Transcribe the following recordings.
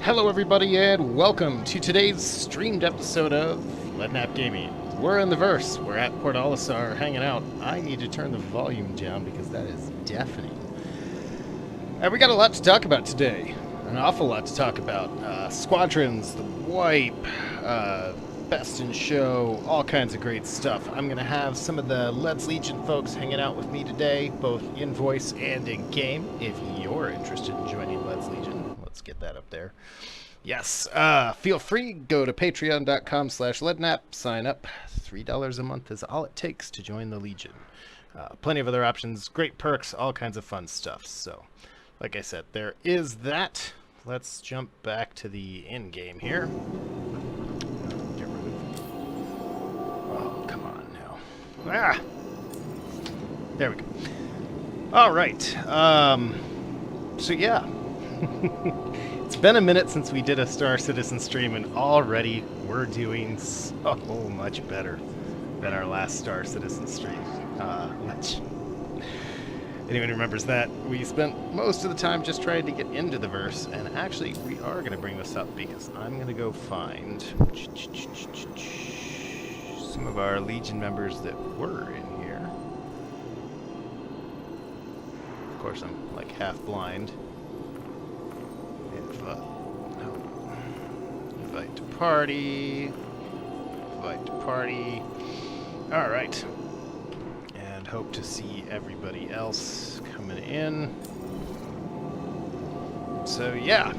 Hello everybody and welcome to today's streamed episode of Leadnap Gaming. We're in the verse. We're at Port Olisar hanging out. I need to turn the volume down because that is deafening. And we got a lot to talk about today. An awful lot to talk about. Squadrons, the wipe, best in show, all kinds of great stuff. I'm going to have some of the Lead's Legion folks hanging out with me today, both in voice and in game. If you're interested in joining Lead's Legion, let's get that up there. Yes, feel free, go to patreon.com/leadnap, sign up. $3 a month is all it takes to join the Legion. Plenty of other options, great perks, all kinds of fun stuff. So, like I said, there is that. Let's jump back to the in-game here. Get rid of... Oh, come on now. Ah! There we go. All right. So, yeah. It's been a minute since we did a Star Citizen stream, and already we're doing so much better than our last Star Citizen stream. Which, anyone remembers that, we spent most of the time just trying to get into the verse, and actually we are going to bring this up because I'm going to go find some of our Legion members that were in here. Of course, I'm like half blind. Invite to party. Invite to party. All right. And hope to see everybody else coming in. So yeah,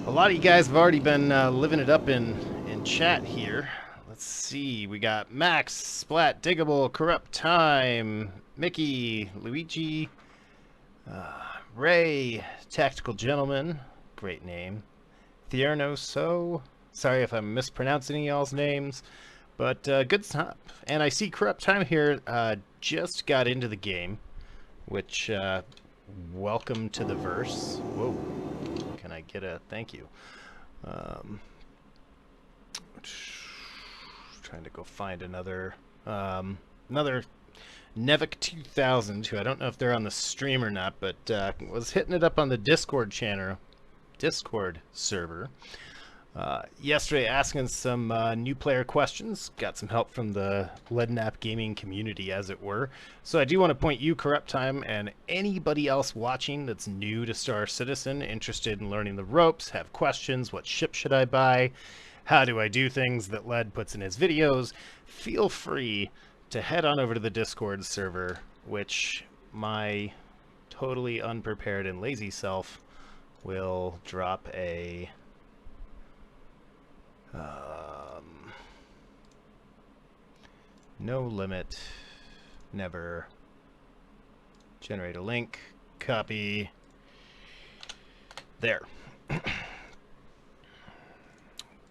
a lot of you guys have already been living it up in chat here. Let's see. We got Max, Splat, Diggable, Corrupt Time, Mickey, Luigi. Ray, Tactical Gentleman, great name. Thierno So, sorry if I'm mispronouncing y'all's names, but good stuff. And I see Corrupt Time here just got into the game, which, welcome to the verse. Whoa, can I get a thank you? Trying to go find another Nevik 2000, who I don't know if they're on the stream or not, but was hitting it up on the Discord server yesterday, asking some new player questions. Got some help from the Leadnap gaming community, as it were. So I do want to point you, Corrupt Time, and anybody else watching that's new to Star Citizen, interested in learning the ropes, have questions, what ship should I buy, how do I do things that Lead puts in his videos, feel free to head on over to the Discord server, which my totally unprepared and lazy self will drop a no limit, never, generate a link, copy, there.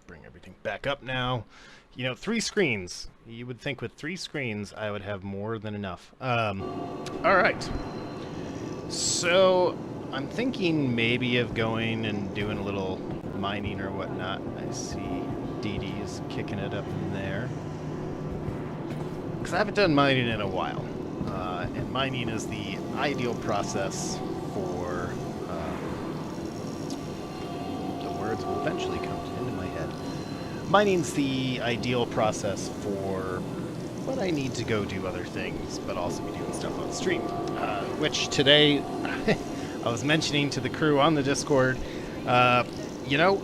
Bring everything back up now. You know, 3 screens. You would think with 3 screens I would have more than enough. Alright. So, I'm thinking maybe of going and doing a little mining or whatnot. I see Dee Dee's kicking it up in there. Because I haven't done mining in a while. And mining is the ideal process for... the words will eventually come into my head. Mining's the ideal process for when I need to go do other things, but also be doing stuff on stream. Which today, I was mentioning to the crew on the Discord, you know,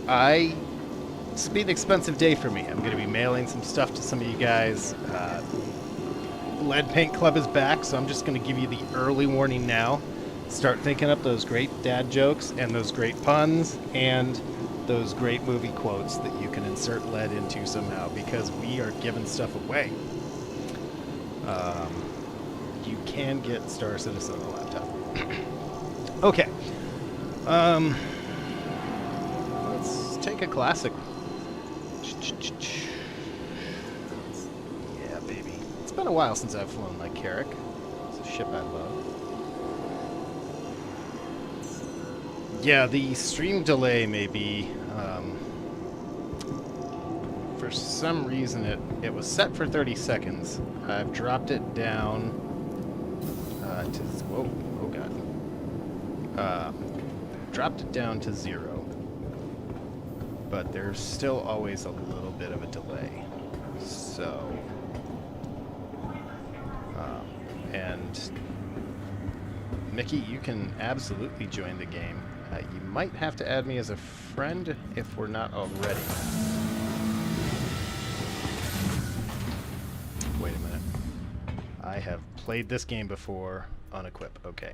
this will be an expensive day for me. I'm going to be mailing some stuff to some of you guys. Lead Paint Club is back, so I'm just going to give you the early warning now. Start thinking up those great dad jokes and those great puns and those great movie quotes that you can insert lead into somehow, because we are giving stuff away. You can get Star Citizen on a laptop. Okay. Let's take a classic. Yeah, baby. It's been a while since I've flown my Carrick. It's a ship I love. Yeah, the stream delay may be, for some reason it was set for 30 seconds. I've dropped it down to, whoa, oh god. dropped it down to 0. But there's still always a little bit of a delay. So, and Mickey, you can absolutely join the game. You might have to add me as a friend if we're not already. Wait a minute. I have played this game before. Unequip. Okay.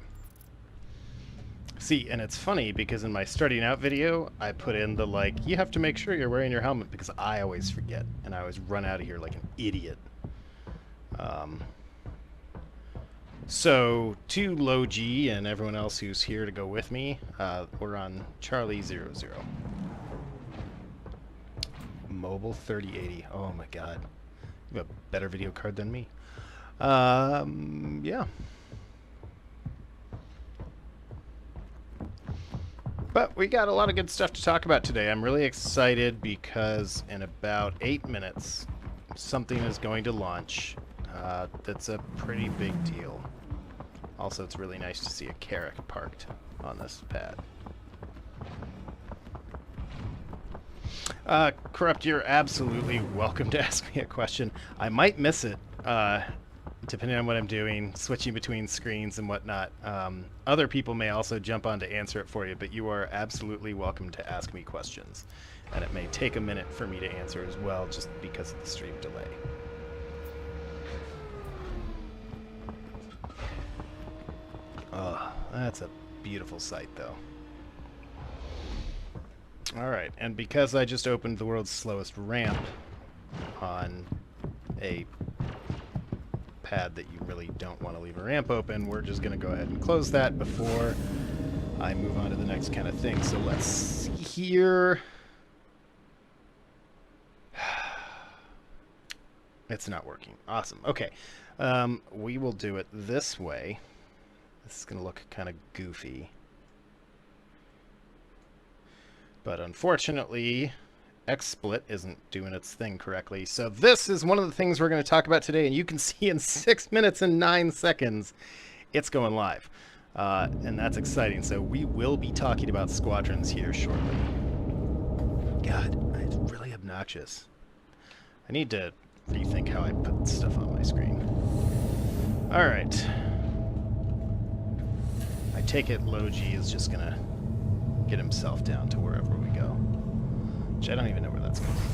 See, and it's funny because in my starting out video, I put in the, like, you have to make sure you're wearing your helmet because I always forget and I always run out of here like an idiot. So, to Low G and everyone else who's here to go with me, we're on Charlie 00. Mobile 3080. Oh my god. You have a better video card than me. Yeah. But we got a lot of good stuff to talk about today. I'm really excited because in about 8 minutes, something is going to launch that's a pretty big deal. Also, it's really nice to see a Carrick parked on this pad. Corrupt, you're absolutely welcome to ask me a question. I might miss it, depending on what I'm doing, switching between screens and whatnot. Other people may also jump on to answer it for you, but you are absolutely welcome to ask me questions. And it may take a minute for me to answer as well, just because of the stream delay. Oh, that's a beautiful sight, though. Alright, and because I just opened the world's slowest ramp on a pad that you really don't want to leave a ramp open, we're just going to go ahead and close that before I move on to the next kind of thing. So let's see here. It's not working. Awesome. Okay. We will do it this way. This is going to look kind of goofy. But unfortunately, XSplit isn't doing its thing correctly. So this is one of the things we're going to talk about today, and you can see in 6 minutes and 9 seconds, it's going live. And that's exciting. So we will be talking about Squadrons here shortly. God, it's really obnoxious. I need to rethink how I put stuff on my screen. All right. I take it Low G is just going to get himself down to wherever we go. Which I don't even know where that's going to be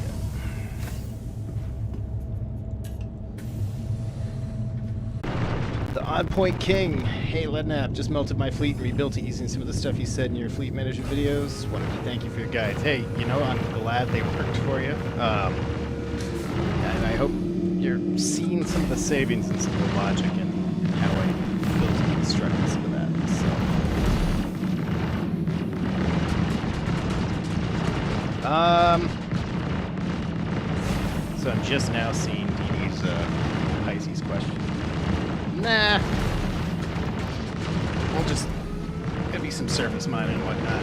yet. The Odd Point King. Hey, Leadnap, just melted my fleet and rebuilt it using some of the stuff you said in your fleet management videos. Wanted to thank you for your guides. Hey, you know, I'm glad they worked for you. And I hope you're seeing some of the savings and some of the logic and how I built and constructed some of that. So I'm just now seeing DD's Pisces question. Nah. We'll just... Gonna be some surface mining and whatnot.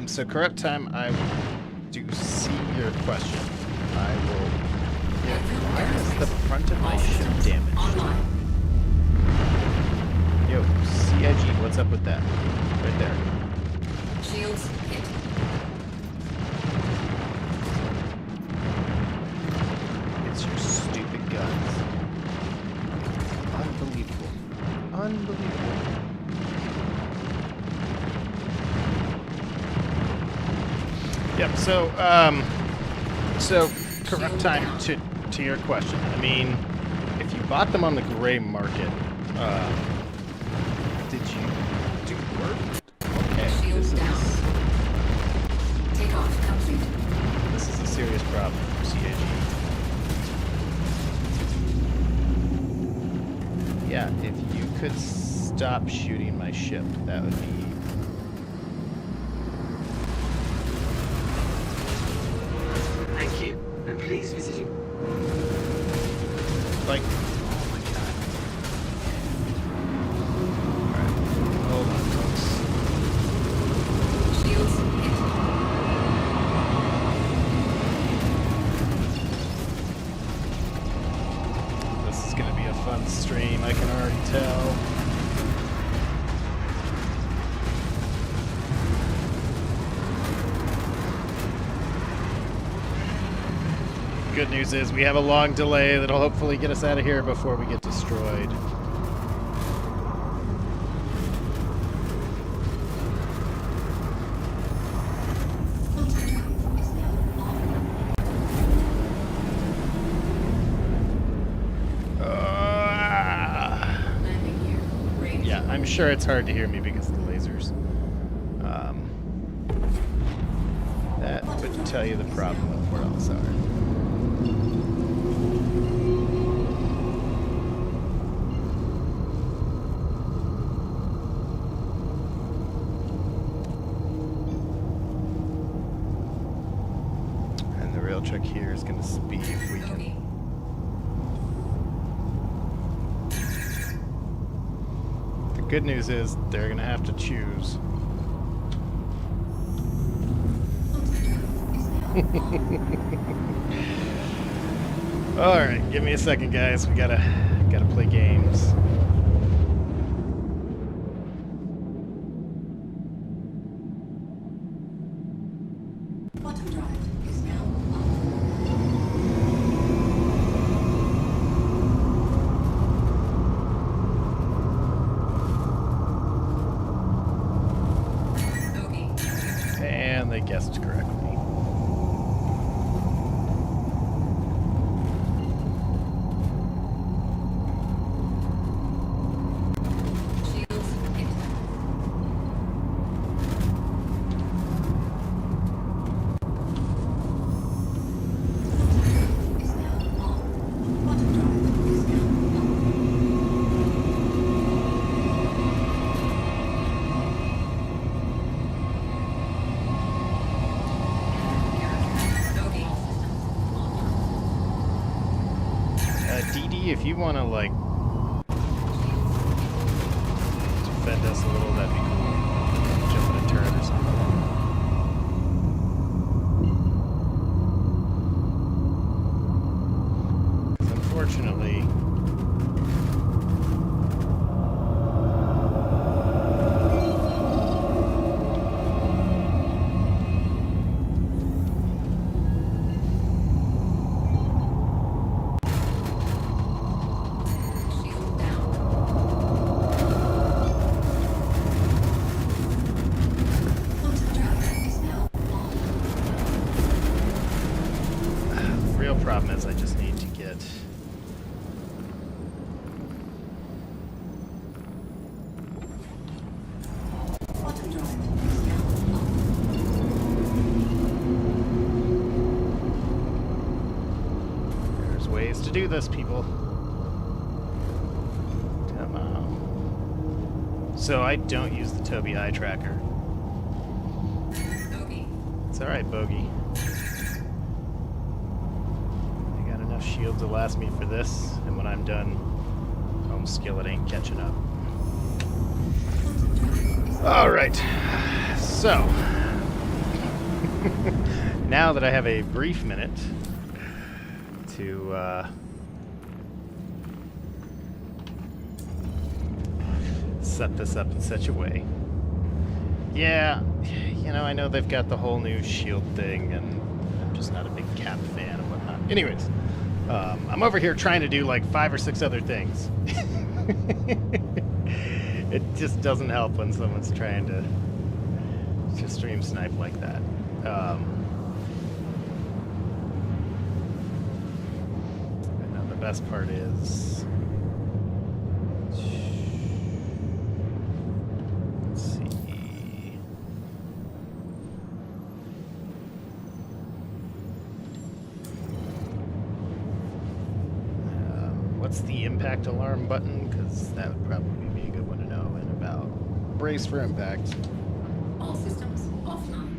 So correct time, I do see your question. I will... Yeah, why is the front of my ship damaged? Yo, CIG, what's up with that? Right there. Shields hit. It's your stupid guns. Unbelievable. Unbelievable. Yep, so correct time to your question. I mean, if you bought them on the gray market, did you do work? Okay, Shields down. Takeoff complete. This is a serious problem for CAG. Yeah, if you could stop shooting my ship, that would be... Thank you, and please visit you. Like, oh my god. good news is we have a long delay that'll hopefully get us out of here before we get destroyed. Yeah, I'm sure it's hard to hear me because of the lasers. That would tell you the problem with Port Olisar. And the real trick here is going to be if we can... The good news is they're going to have to choose. All right, give me a second, guys. We gotta play games. Bottom drive is now on. Okay. And they guessed correctly. If you want to, like, defend us a little, that'd be cool. Jump in a turret or something. Because unfortunately... problem is I just need to get... There's ways to do this, people. Come on. So I don't use the Toby eye tracker. It's alright, Bogey. Shield to last me for this, and when I'm done, home skillet ain't catching up. Alright, so now that I have a brief minute to set this up in such a way. Yeah, you know, I know they've got the whole new shield thing, and I'm just not a big Cap fan and whatnot. Anyways, I'm over here trying to do like 5 or 6 other things. It just doesn't help when someone's trying to stream snipe like that. And now the best part is... Let's see. What's the impact alarm button? Because that would probably be a good one to know. And about brace for impact. All systems offline.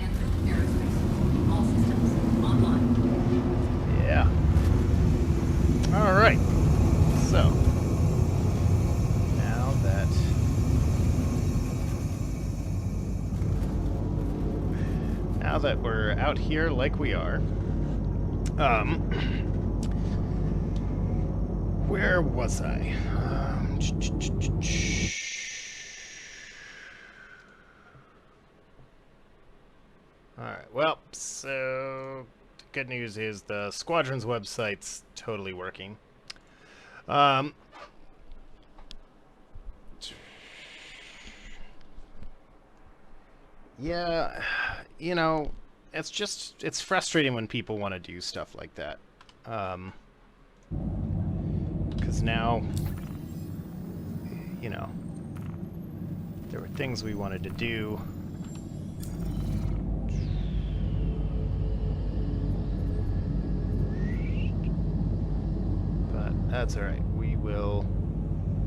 Enter aerospace. All systems online. Yeah. All right. So now that we're out here like we are, where was I? well, so the good news is the Squadrons website's totally working. Yeah, you know, it's frustrating when people want to do stuff like that. Because now, you know, there were things we wanted to do. But that's all right. We will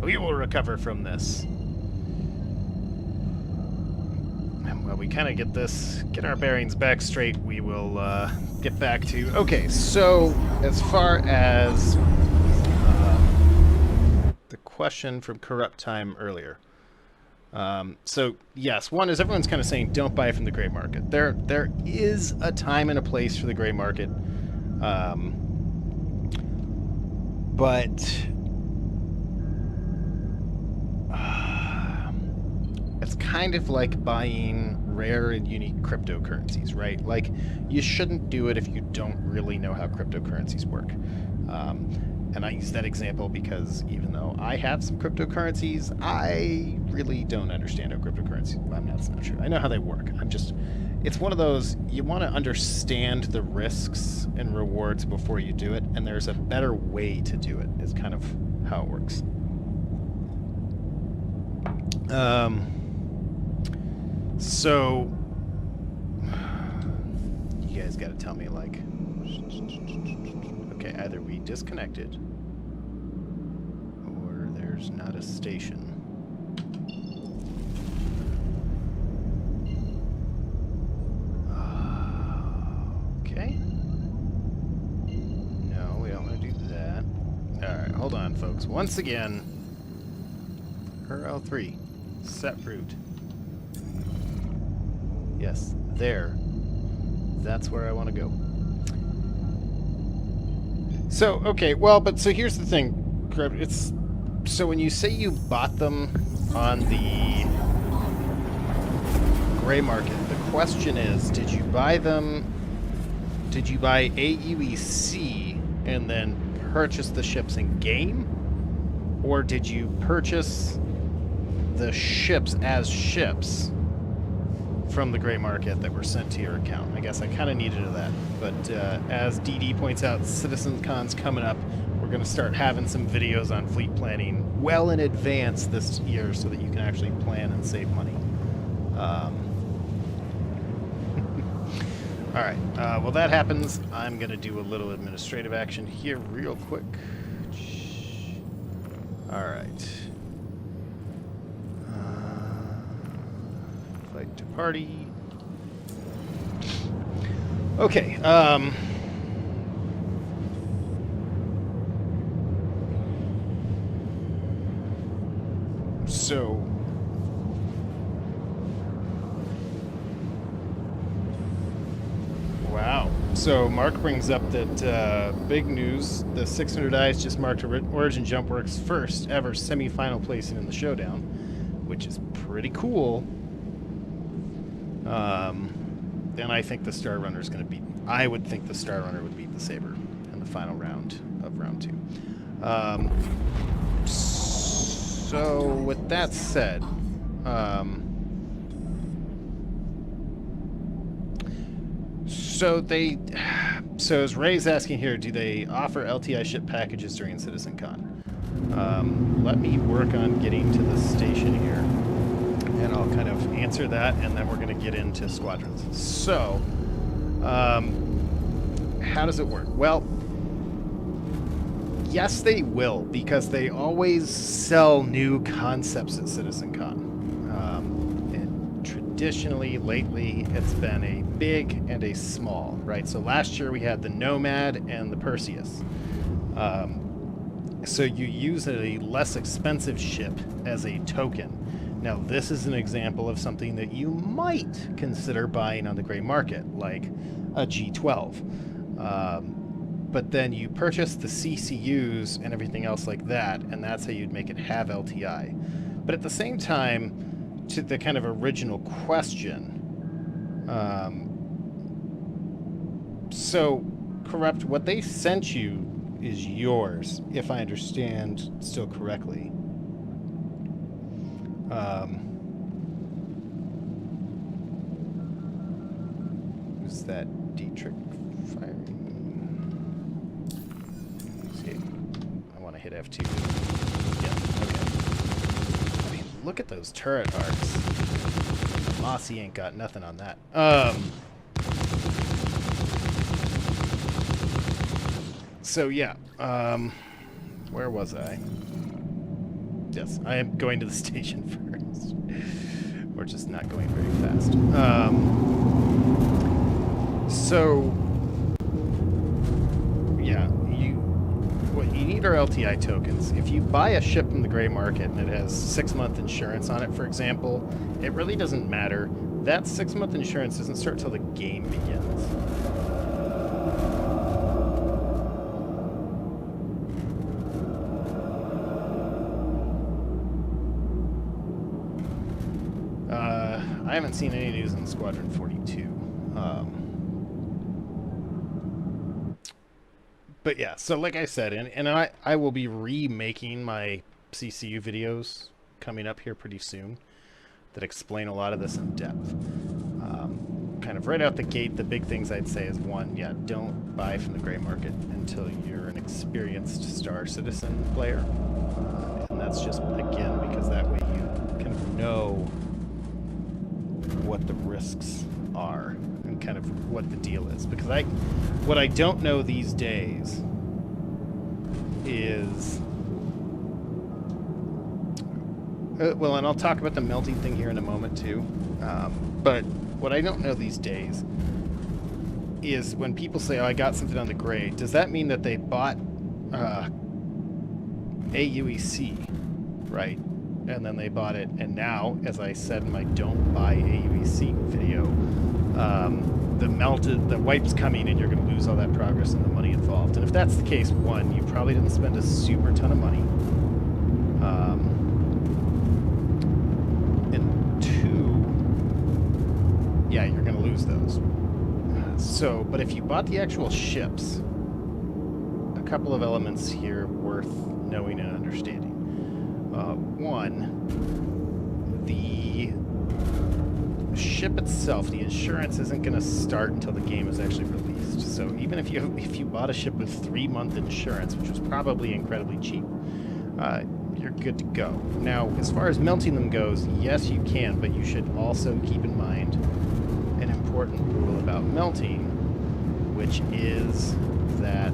recover from this. And while we kind of get our bearings back straight, we will get back to... Okay, so as far as the question from Corrupt Time earlier. So, yes, one is everyone's kind of saying don't buy from the gray market. There is a time and a place for the gray market. But it's kind of like buying rare and unique cryptocurrencies, right? Like, you shouldn't do it if you don't really know how cryptocurrencies work. And I use that example because even though I have some cryptocurrencies, I really don't understand how cryptocurrencies... Well, that's not true. I know how they work. It's one of those, you want to understand the risks and rewards before you do it, and there's a better way to do it, is kind of how it works. So, you guys got to tell me, like... Okay, either we disconnected, or there's not a station. Okay. No, we don't want to do that. Alright, hold on, folks. Once again, RL3, set route. Yes, there. That's where I want to go. So, okay, well, but so here's the thing. It's so when you say you bought them on the gray market, the question is, did you buy them, did you buy AUEC and then purchase the ships in game? Or did you purchase the ships as ships from the gray market that were sent to your account? I guess I kind of needed that. But as DD points out, CitizenCon's coming up. We're going to start having some videos on fleet planning well in advance this year so that you can actually plan and save money. All right. While that happens, I'm going to do a little administrative action here real quick. All right. Flight to party. Okay. So... Wow. So Mark brings up that big news, the 600 Eyes just marked Origin Jumpworks' first ever semi-final placing in the showdown, which is pretty cool. And I think the Star Runner is going to beat... I would think the Star Runner would beat the Saber in the final round of round 2. So with that said, so as Ray's asking here, do they offer LTI ship packages during CitizenCon? Let me work on getting to the station here, and I'll kind of answer that, and then we're going to get into Squadrons. So, how does it work? Well, yes, they will, because they always sell new concepts at CitizenCon. And traditionally, lately, it's been a big and a small, right? So last year we had the Nomad and the Perseus. So you use a less expensive ship as a token. Now, this is an example of something that you might consider buying on the gray market, like a G12. But then you purchase the CCUs and everything else like that, and that's how you'd make it have LTI. But at the same time, to the kind of original question, So, Corrupt, what they sent you is yours, if I understand still correctly. Who's that Dietrich firing? Let's see. I want to hit F2. Yeah, okay. I mean, look at those turret arcs. Mossy ain't got nothing on that. So yeah, where was I? Yes, I am going to the station first. We're just not going very fast. So yeah, what you need are LTI tokens. If you buy a ship from the gray market and it has 6-month insurance on it, for example, it really doesn't matter. That 6-month insurance doesn't start till the game begins. I haven't seen any news on Squadron 42. But yeah, so like I said, and I will be remaking my CCU videos coming up here pretty soon that explain a lot of this in depth. Kind of right out the gate, the big things I'd say is, one, yeah, don't buy from the gray market until you're an experienced Star Citizen player. And that's just, again, because that way you kind of know what the risks are and kind of what the deal is. Because what I don't know these days is, well, and I'll talk about the melting thing here in a moment too, but what I don't know these days is when people say, oh, I got something on the gray, does that mean that they bought AUEC, right? And then they bought it, and now, as I said in my don't buy AUEC video, the wipe's coming and you're going to lose all that progress and the money involved. And if that's the case, one, you probably didn't spend a super ton of money. And two, yeah, you're going to lose those. So, but if you bought the actual ships, a couple of elements here worth knowing and understanding. One, the ship itself, the insurance isn't going to start until the game is actually released. So even if you bought a ship with 3-month insurance, which was probably incredibly cheap, you're good to go. Now, as far as melting them goes, yes, you can, but you should also keep in mind an important rule about melting, which is that...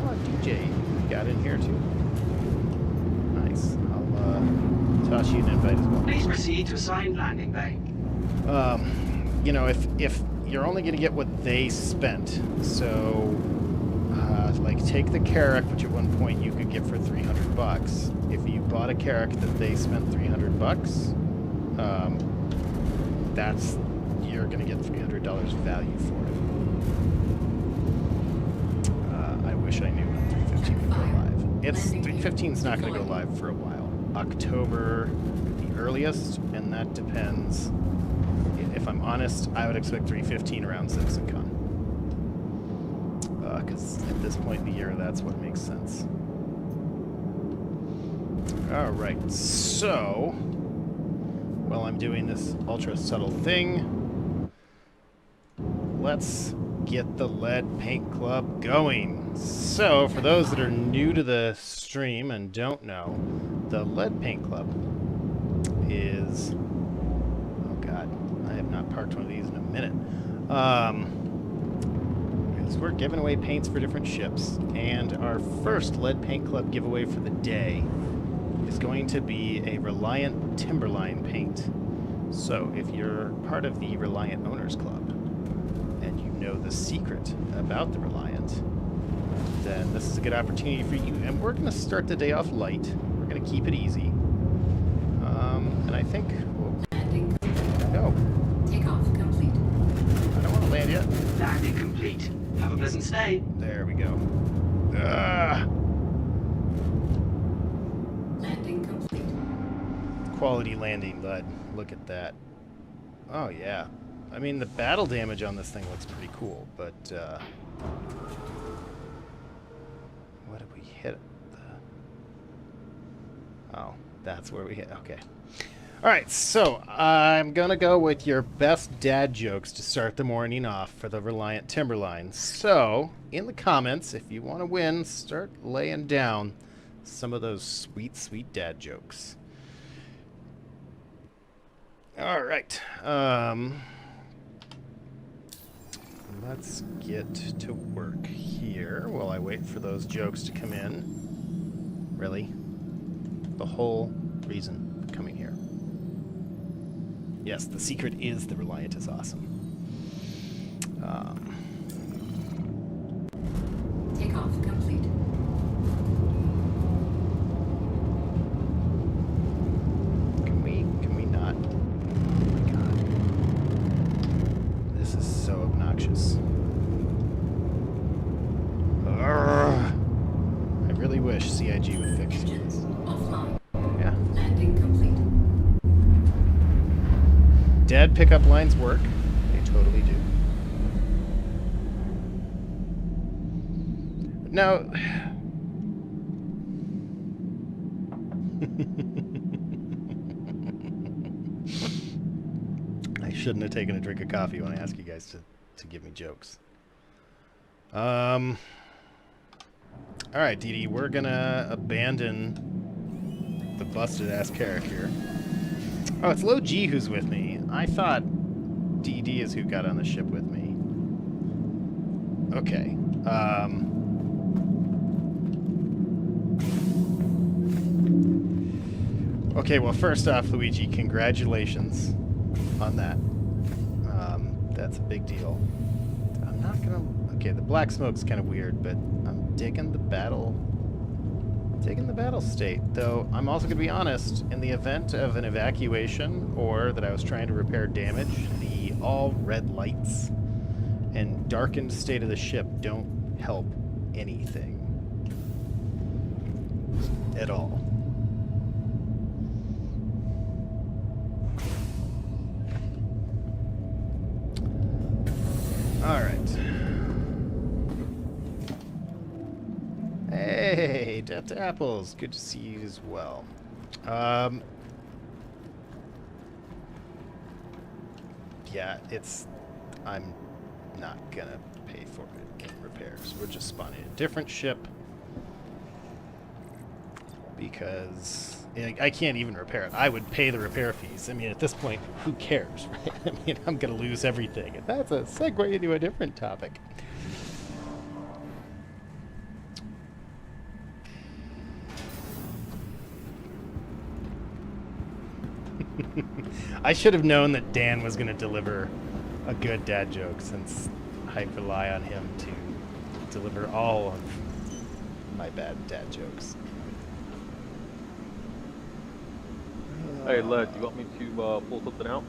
Oh, DJ, you got in here too. Nice. I'll toss you an invite as well. Please proceed to assigned landing bay. You know, if you're only going to get what they spent, so like take the Carrick, which at one point you could get for $300. If you bought a Carrick that they spent $300, you're going to get $300 value for it. I wish I knew when 315 would go live. 315 is not going to go live for a while. October the earliest, and that depends. If I'm honest, I would expect 315 around CitizenCon. Because at this point in the year, that's what makes sense. Alright, so while I'm doing this ultra subtle thing, let's get the Lead Paint Club going. So, for those that are new to the stream and don't know, the Lead Paint Club is... Oh god, I have not parked one of these in a minute. We're giving away paints for different ships, and our first Lead Paint Club giveaway for the day is going to be a Reliant Timberline paint. So, if you're part of the Reliant Owners Club, and you know the secret about the Reliant, then this is a good opportunity for you. And we're going to start the day off light. We're going to keep it easy. And I think we'll go. Takeoff complete. I don't want to land yet. Landing complete. Have a pleasant stay. There we go. Landing complete. Quality landing, bud. Look at that. Oh, yeah. I mean, the battle damage on this thing looks pretty cool, but what did we hit? Oh, that's where we hit. Okay. All right, so I'm going to go with your best dad jokes to start the morning off for the Reliant Timberline. So, in the comments, if you want to win, start laying down some of those sweet, sweet dad jokes. All right. Let's get to work here while I wait for those jokes to come in. Really? The whole reason for coming here. Yes, the secret is the Reliant is awesome. Takeoff complete. Can we not? Oh my god. This is so obnoxious. Urgh. I really wish CIG would fix it. Engines offline. Yeah. Landing complete. Dad pickup lines work. They totally do. Now, I shouldn't have taken a drink of coffee when I asked you guys to give me jokes. All right, Dee Dee, we're gonna abandon the busted-ass Carrick here. Oh, it's Low G who's with me. I thought DD is who got on the ship with me. Okay. Okay, well, first off, Luigi, congratulations on that. That's a big deal. I'm not gonna... Okay, the black smoke's kind of weird, but I'm digging the battle... Taking the battle state, though I'm also going to be honest, in the event of an evacuation or that I was trying to repair damage, the all red lights and darkened state of the ship don't help anything at all. All right. Hey, Death to Apples. Good to see you as well. Yeah, I'm not gonna pay for it in repairs. We're just spawning a different ship because I can't even repair it. I would pay the repair fees. I mean, at this point, who cares, right? I mean, I'm gonna lose everything. And that's a segue into a different topic. I should have known that Dan was going to deliver a good dad joke since I rely on him to deliver all of my bad dad jokes. Hey, Led, you want me to pull something out?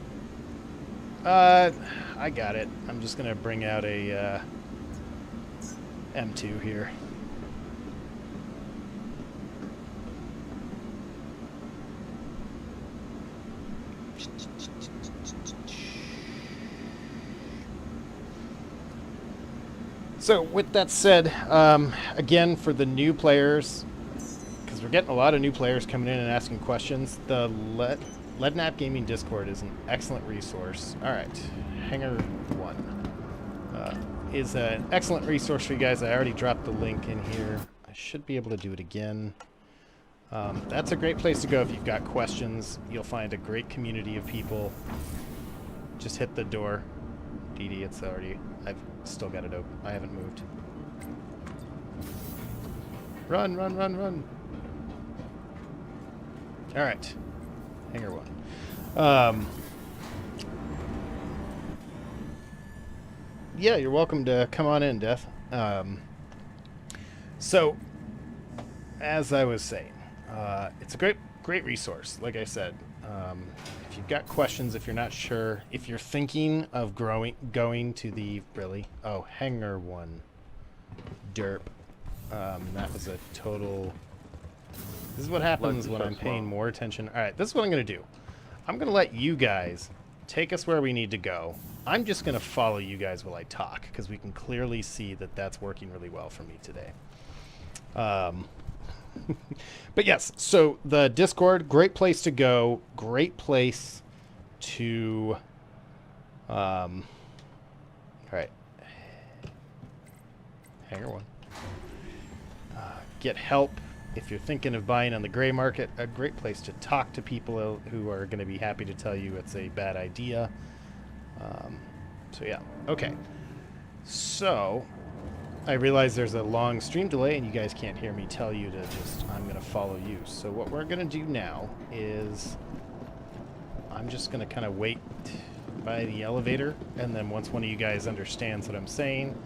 I got it. I'm just going to bring out a M2 here. So with that said, again, for the new players, because we're getting a lot of new players coming in and asking questions, the Leadnap Gaming Discord is an excellent resource. All right, Hangar 1 is an excellent resource for you guys. I already dropped the link in here. I should be able to do it again. That's a great place to go if you've got questions. You'll find a great community of people. Just hit the door. DD, it's already... I've still got it open. I haven't moved. Run, run, run, run. All right. Hangar 1. Yeah, you're welcome to come on in, Death. So, as I was saying, it's a great resource, like I said. If you've got questions, if you're not sure, if you're thinking of going to the... Really? Oh, Hangar 1. Derp. That was a total... This is what happens when I'm paying more attention. All right, this is what I'm going to do. I'm going to let you guys take us where we need to go. I'm just going to follow you guys while I talk, because we can clearly see that that's working really well for me today. But yes, so the Discord, great place to go. Great place to... all right. Hanger one. Get help if you're thinking of buying on the gray market. A great place to talk to people who are going to be happy to tell you it's a bad idea. So yeah, okay. So I realize there's a long stream delay and you guys can't hear me tell you to just, I'm going to follow you. So what we're going to do now is I'm just going to kind of wait by the elevator, and then once one of you guys understands what I'm saying,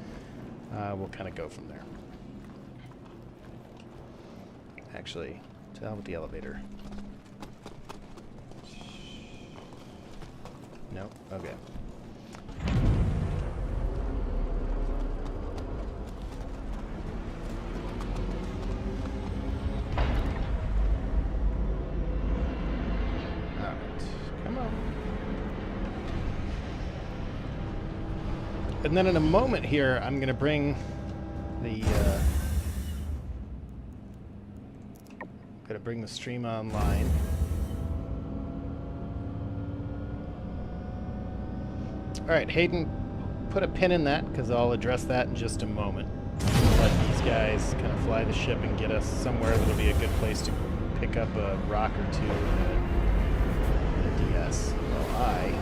we'll kind of go from there. Actually, to hell with the elevator. No? Okay. Alright, come on. And then in a moment here, I'm going to bring the bring the stream online. Alright, Hayden, put a pin in that, because I'll address that in just a moment. Let these guys kind of fly the ship and get us somewhere that'll be a good place to pick up a rock or two and a DS. While I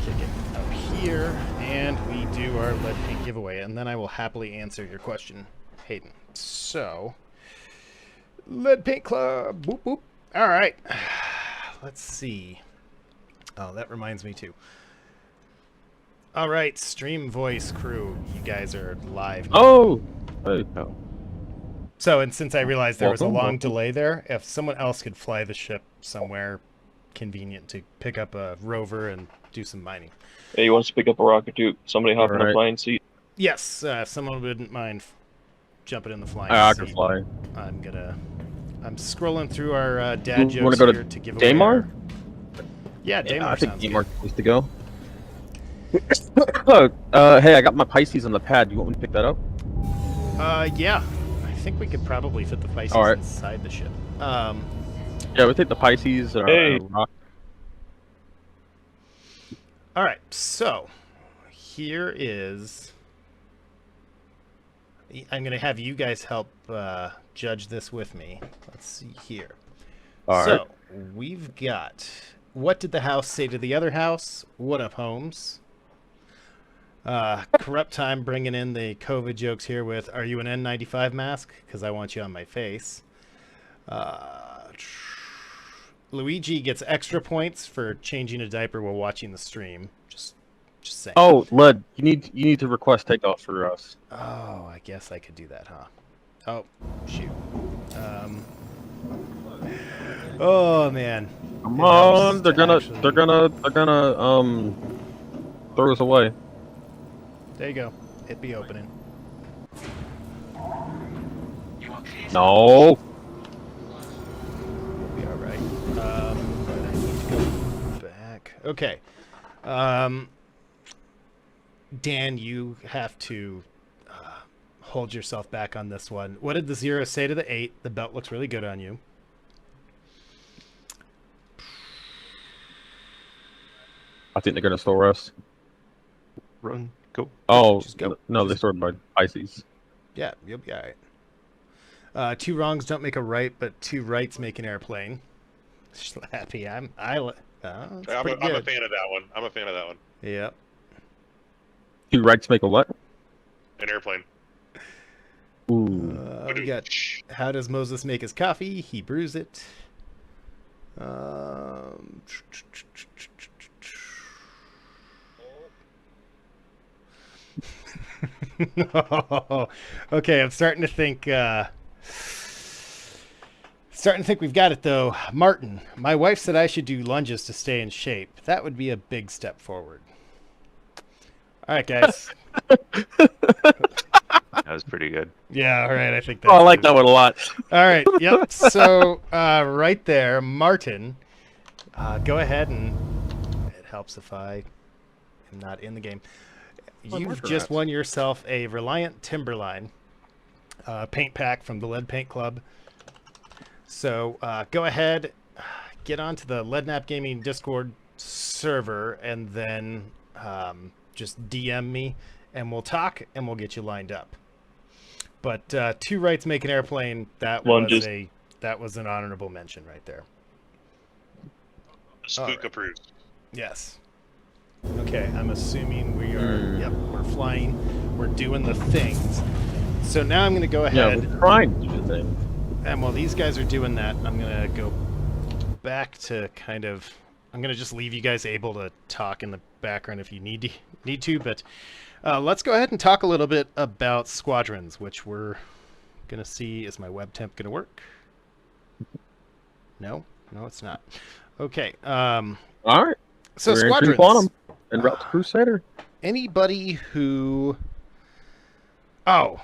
kick it up here, and we do our lead paint giveaway, and then I will happily answer your question, Hayden. So... Lead Paint Club. Boop, boop. All right. Let's see. Oh, that reminds me too. All right, Stream Voice crew. You guys are live now. Oh! There you go. So, and since I realized there was a long delay there, if someone else could fly the ship somewhere convenient to pick up a rover and do some mining. Hey, you want to pick up a rocket too? Somebody hop in the flying seat. Yes, if someone wouldn't mind jumping in the flying I seat. can fly. I'm scrolling through our dad You jokes wanna go here to to give Daymar? away. Yeah, Daymar I think sounds Daymar good. needs to go. Hey, I got my Pisces on the pad. You want me to pick that up? Yeah. I think we could probably fit the Pisces All right. inside the ship. Yeah, we'll take the Pisces. Hey. Rock. All right, so here is... I'm going to have you guys help judge this with me. Let's see here. All so, right. we've got... What did the house say to the other house? What up, Holmes? Corrupt Time bringing in the COVID jokes here with, are you an N95 mask? Because I want you on my face. Luigi gets extra points for changing a diaper while watching the stream. Just saying. Oh, Led, you need to request takeoff for us. Oh, I guess I could do that, huh? Oh, shoot. Oh man. Come on, they're gonna throw us away. There you go. It be opening. No. We'll be all right. But I need to go back. Okay. Dan, you have to hold yourself back on this one. What did the 0 say to the 8? The belt looks really good on you. I think they're gonna store us. Run, go. Oh, Just go. no, they stored by Pisces. Yeah, you'll be all right. 2 wrongs don't make a right, but 2 rights make an airplane. Slappy, I'm a fan of that one. I'm a fan of that one. Yep. 2 rights make a what? An airplane. Ooh. We got, how does Moses make his coffee? He brews it. No. Okay, I'm starting to think we've got it though. Martin, my wife said I should do lunges to stay in shape. That would be a big step forward. All right, guys. That was pretty good. Yeah, all right. I think that's Oh, I like good. that one a lot. All right. Yep. So right there, Martin, go ahead and helps if I am not in the game. Oh, You've perhaps. just won yourself a Reliant Timberline paint pack from the Lead Paint Club. So go ahead, get onto the Leadnap Gaming Discord server, and then just DM me, and we'll talk, and we'll get you lined up. But 2 rights make an airplane. That was an honorable mention right there. Spook Alright. approved. Yes. Okay, I'm assuming we are. Yep, we're flying. We're doing the things. So now I'm going to go Yeah, ahead. we're trying to do the thing. And while these guys are doing that, I'm going to go back to I'm going to just leave you guys able to talk in the background if you need to. But let's go ahead and talk a little bit about Squadrons, which we're going to see. Is my web temp going to work? No, it's not. Okay. All right. So we're Squadrons. entering Quantum and Route to Crusader. Anybody who... Oh,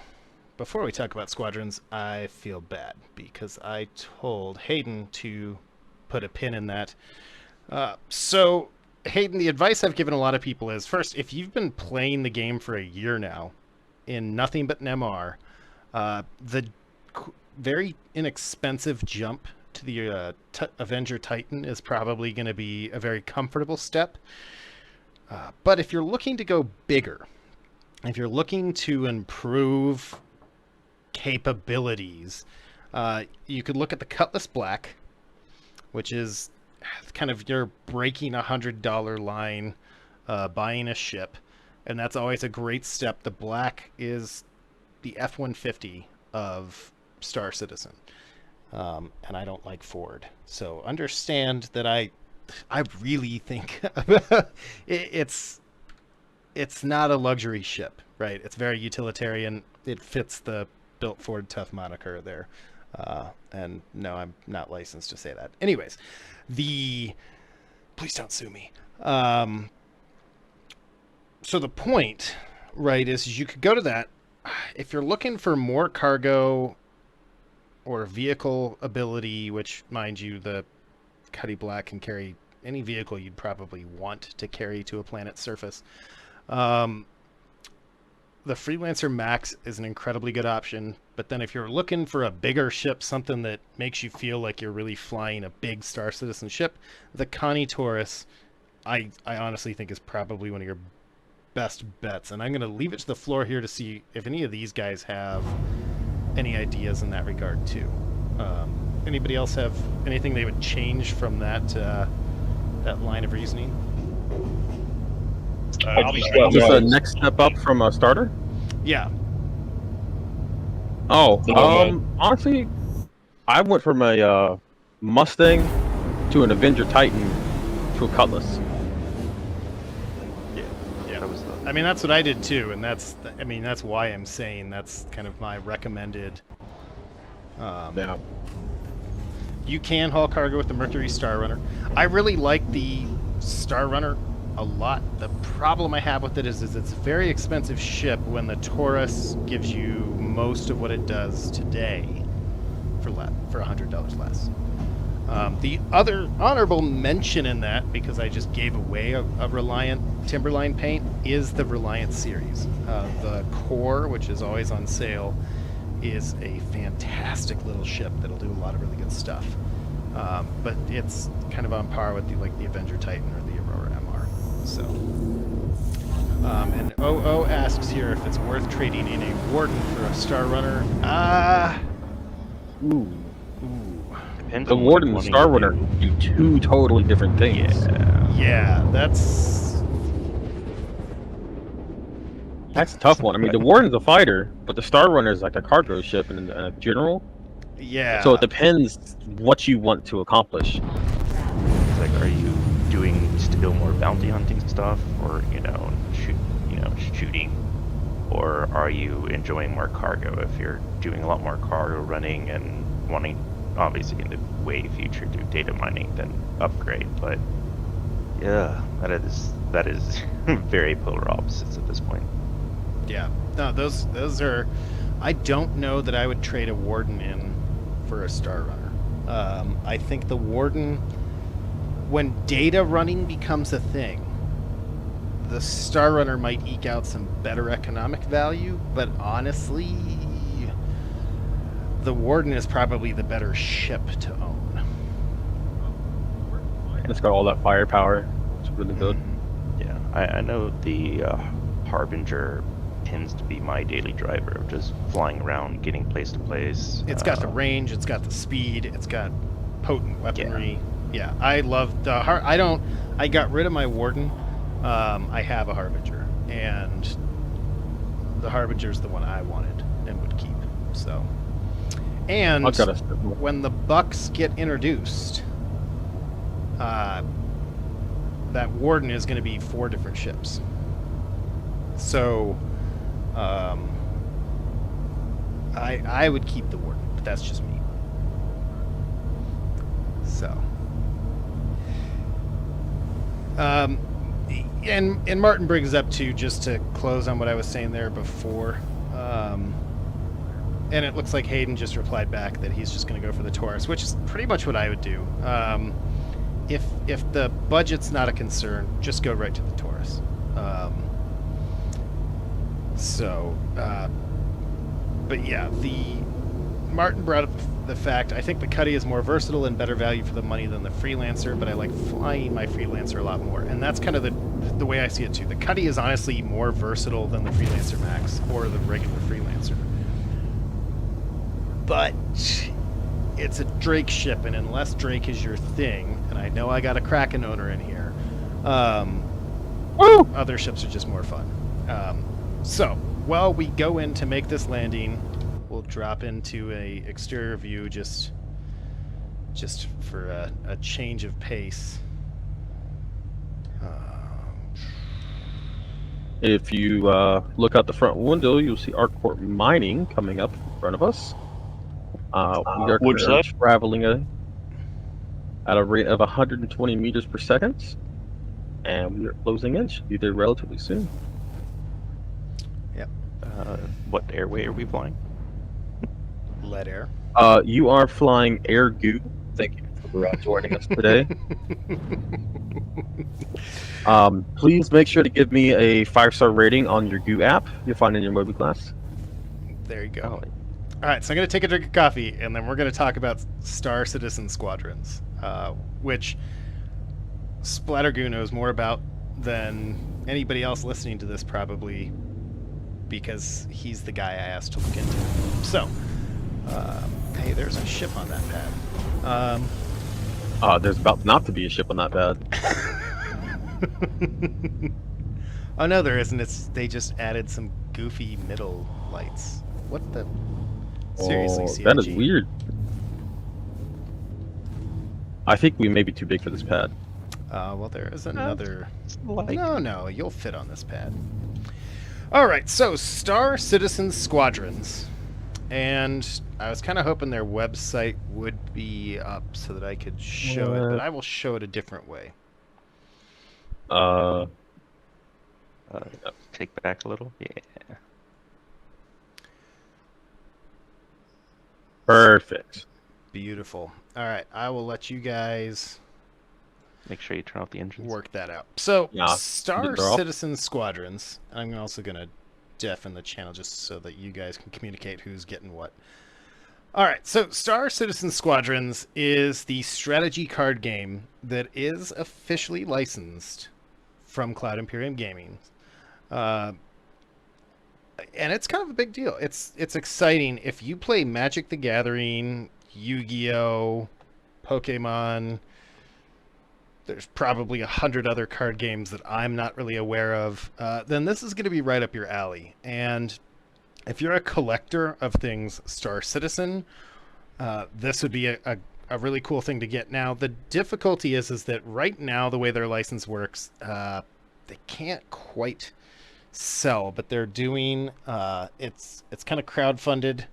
before we talk about Squadrons, I feel bad because I told Hayden to put a pin in that. So, Hayden, the advice I've given a lot of people is, first, if you've been playing the game for a year now in nothing but an MR, the very inexpensive jump to the Avenger Titan is probably going to be a very comfortable step. But if you're looking to go bigger, if you're looking to improve capabilities, you could look at the Cutlass Black, which is kind of your breaking $100 line, buying a ship, and that's always a great step. The Black is the F-150 of Star Citizen, and I don't like Ford, so understand that I really think it's not a luxury ship, right? It's very utilitarian. It fits the Built Ford Tough moniker there. And no, I'm not licensed to say that. Anyways, please don't sue me. So the point, right, is you could go to that. If you're looking for more cargo or vehicle ability, which, mind you, the Cuddy Black can carry any vehicle you'd probably want to carry to a planet's surface. The Freelancer Max is an incredibly good option, but then if you're looking for a bigger ship, something that makes you feel like you're really flying a big Star Citizen ship, the Connie Taurus, I honestly think is probably one of your best bets. And I'm going to leave it to the floor here to see if any of these guys have any ideas in that regard too. Anybody else have anything they would change from that line of reasoning? I'll be just Just a next step up from a starter? Yeah. Oh, honestly, I went from a Mustang to an Avenger Titan to a Cutlass. Yeah. That was the I mean, that's what I did too, and that's why I'm saying that's kind of my recommended. Yeah. You can haul cargo with the Mercury Star Runner. I really like the Star Runner a lot. The problem I have with it is it's a very expensive ship when the Taurus gives you most of what it does today for $100 less. The other honorable mention in that, because I just gave away a Reliant Timberline paint, is the Reliant series. The Core, which is always on sale, is a fantastic little ship that'll do a lot of really good stuff. But it's kind of on par with the Avenger Titan or the Aurora MR. So, and OO asks here if it's worth trading in a Warden for a Star Runner. Ooh. depends The on what Warden you're and the wanting Star to Runner do. do 2 totally different things. Yeah, that's That's a tough one. I mean, the Warden's a fighter, but the Star Runner is like a cargo ship and a general. yeah. So it depends what you want to accomplish. It's like, are you doing still more bounty hunting stuff, or shooting, or are you enjoying more cargo? If you're doing a lot more cargo running and wanting, obviously in the way future, do data mining, then upgrade. But yeah, that is very polar opposites at this point. Yeah, no, those are. I don't know that I would trade a Warden in for a Star Runner. I think the Warden when data running becomes a thing, the Star Runner might eke out some better economic value, but honestly, the Warden is probably the better ship to own. And it's got all that firepower. It's really good. Yeah, I know the Harbinger tends to be my daily driver of just flying around, getting place to place. It's got the range, it's got the speed, it's got potent weaponry. Yeah, I love the I got rid of my Warden. I have a Harbinger, and the Harbinger's the one I wanted and would keep. So, and when the Bucks get introduced, that Warden is going to be 4 different ships. So, I would keep the Warden, but that's just me. So, and Martin brings up too, just to close on what I was saying there before. And it looks like Hayden just replied back that he's just going to go for the Taurus, which is pretty much what I would do. If the budget's not a concern, just go right to the Taurus. But yeah, Martin brought up the fact, I think the Cuddy is more versatile and better value for the money than the Freelancer, but I like flying my Freelancer a lot more. And that's kind of the way I see it too. The Cuddy is honestly more versatile than the Freelancer Max or the regular Freelancer. But it's a Drake ship, and unless Drake is your thing, and I know I got a Kraken owner in here, other ships are just more fun. So, while we go in to make this landing, we'll drop into a exterior view just for a change of pace. If you look out the front window, you'll see Arcport Mining coming up in front of us. We are traveling at a rate of 120 meters per second, and we are closing in. Should be there relatively soon. Yep. What airway are we flying? Lead air. You are flying Air Goo. Thank you for joining us today. Please make sure to give me a 5-star rating on your Goo app you'll find in your Moby class. There you go. All right, so I'm going to take a drink of coffee, and then we're going to talk about Star Citizen Squadrons, which Splattergoo knows more about than anybody else listening to this, probably, because he's the guy I asked to look into. So, hey, there's a ship on that pad. There's about not to be a ship on that pad. Oh, no, there isn't. They just added some goofy middle lights. What the... Seriously, CIG. That is weird. I think we may be too big for this pad. Well, there is another... No, you'll fit on this pad. Alright, so Star Citizen Squadrons. And I was kind of hoping their website would be up so that I could show it, but I will show it a different way. Take back a little? Yeah. Perfect. Beautiful. All right, I will let you guys Make sure you turn off the engines. work that out. So, Yeah, Star they're off. Citizen Squadrons. I'm also going to deafen the channel just so that you guys can communicate who's getting what. All right, so Star Citizen Squadrons is the strategy card game that is officially licensed from Cloud Imperium Gaming. And it's kind of a big deal. It's exciting. If you play Magic the Gathering, Yu-Gi-Oh, Pokemon, there's probably 100 other card games that I'm not really aware of, then this is going to be right up your alley. And if you're a collector of things Star Citizen, this would be a really cool thing to get. Now, the difficulty is that right now, the way their license works, they can't quite sell, but they're doing it's kind of crowdfunded,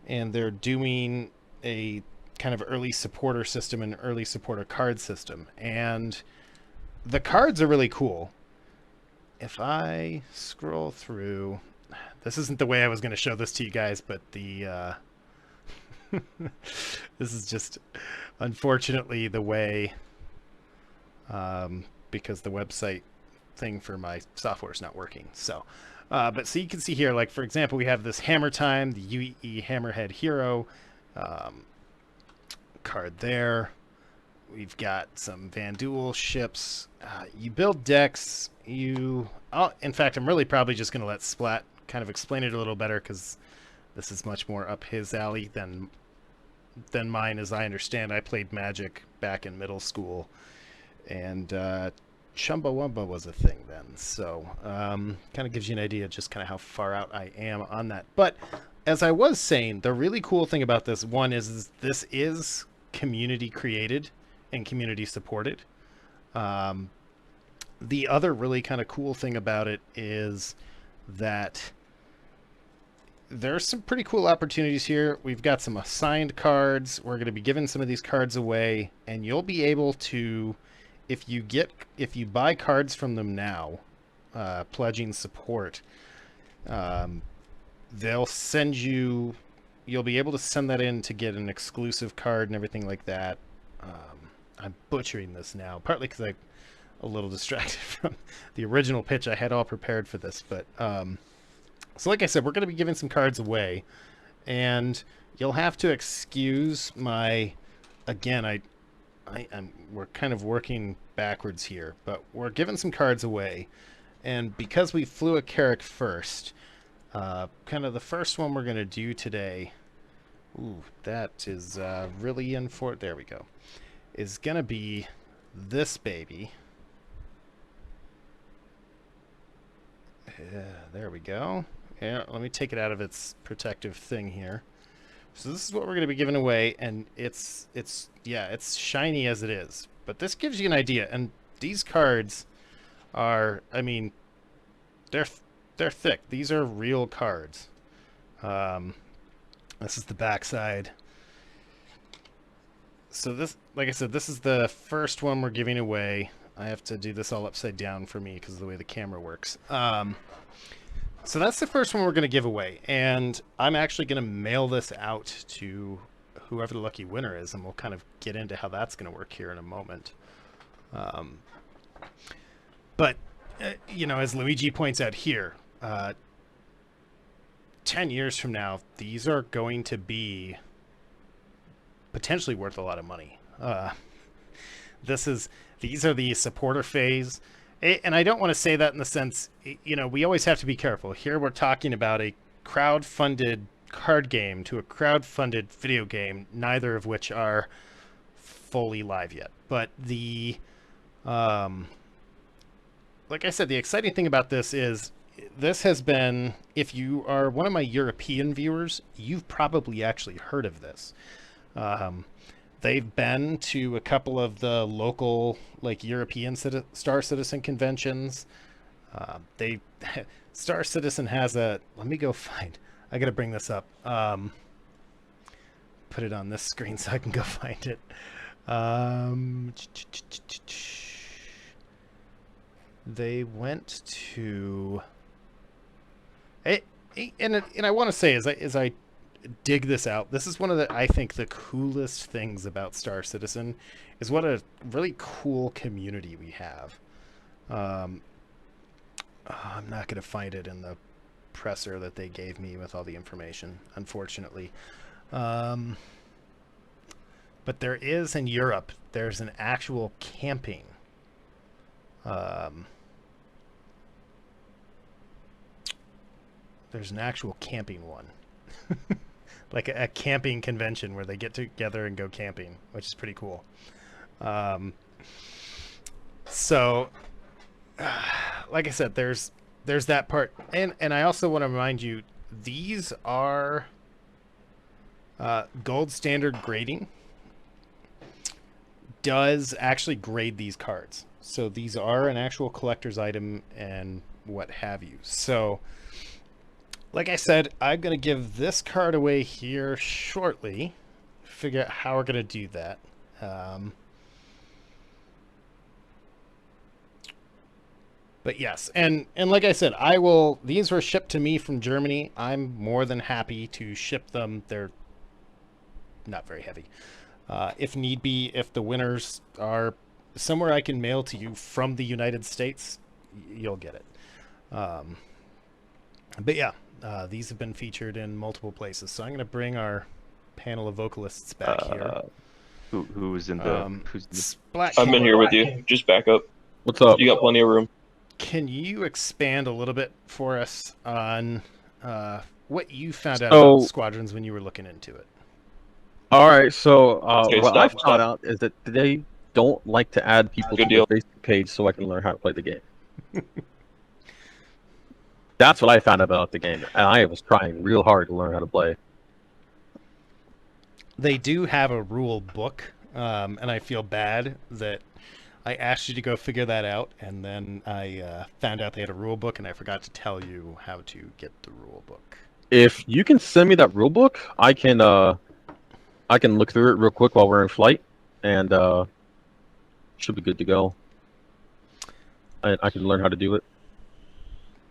and they're doing a kind of early supporter system and early supporter card system, and the cards are really cool. If I scroll through, this isn't the way I was going to show this to you guys, but the this is just unfortunately the way because the website thing for my software is not working. So, but so you can see here, like for example, we have this Hammer Time, the UE Hammerhead Hero card there. We've got some Van Duel ships. You build decks. In fact, I'm really probably just going to let Splat kind of explain it a little better because this is much more up his alley than mine, as I understand. I played Magic back in middle school, and Chumbawamba was a thing then. So kind of gives you an idea just kind of how far out I am on that. But as I was saying, the really cool thing about this one is this is community created and community supported. The other really kind of cool thing about it is that there's some pretty cool opportunities here. We've got some assigned cards. We're going to be giving some of these cards away, and you'll be able to, if you buy cards from them now, pledging support, they'll send you'll be able to send that in to get an exclusive card and everything like that. I'm butchering this now, partly because I'm a little distracted from the original pitch I had all prepared for this. But so like I said, we're going to be giving some cards away, and you'll have to excuse my, again, we're kind of working backwards here, but we're giving some cards away, and because we flew a Carrick first, kind of the first one we're going to do today, ooh, that is really there we go, is going to be this baby. There we go. Yeah, let me take it out of its protective thing here. So this is what we're going to be giving away, and it's shiny as it is, but this gives you an idea. And these cards are, I mean, they're thick. These are real cards. This is the backside. So this, like I said, this is the first one we're giving away. I have to do this all upside down for me because of the way the camera works. So that's the first one we're going to give away, and I'm actually going to mail this out to whoever the lucky winner is, and we'll kind of get into how that's going to work here in a moment. But you know, as Luigi points out here, 10 years from now, these are going to be potentially worth a lot of money. These are the supporter phase. And I don't want to say that in the sense, you know, we always have to be careful. Here we're talking about a crowd-funded card game to a crowd-funded video game, neither of which are fully live yet. But the, like I said, the exciting thing about this is this has been, if you are one of my European viewers, you've probably actually heard of this. They've been to a couple of the local, like, European Star Citizen conventions. Star Citizen has a, let me go find, I gotta bring this up. Put it on this screen so I can go find it. They went to, and I want to say, as I dig this out, this is one of the, I think, the coolest things about Star Citizen is what a really cool community we have. I'm not going to find it in the presser that they gave me with all the information, unfortunately. But there is, in Europe, there's an actual camping. There's an actual camping one. Like a camping convention where they get together and go camping, which is pretty cool. So, like I said, there's that part, and I also want to remind you, these are gold standard grading does actually grade these cards, so these are an actual collector's item and what have you. So, like I said, I'm going to give this card away here shortly. Figure out how we're going to do that. But yes, and like I said, these were shipped to me from Germany. I'm more than happy to ship them. They're not very heavy. If need be, if the winners are somewhere I can mail to you from the United States, you'll get it. But yeah, these have been featured in multiple places. So I'm going to bring our panel of vocalists back here. Who's in the? Splat I'm in King, here with you. Just back up. What's up? You got plenty of room. Can you expand a little bit for us on what you found out So- about Squadrons when you were looking into it? All right, so Okay, what I stop. found out is that they don't like to add people Good to deal. their Facebook page so I can learn how to play the game. That's what I found out about the game, and I was trying real hard to learn how to play. They do have a rule book, and I feel bad that I asked you to go figure that out, and then I found out they had a rule book, and I forgot to tell you how to get the rule book. If you can send me that rule book, I can look through it real quick while we're in flight, and should be good to go. I can learn how to do it.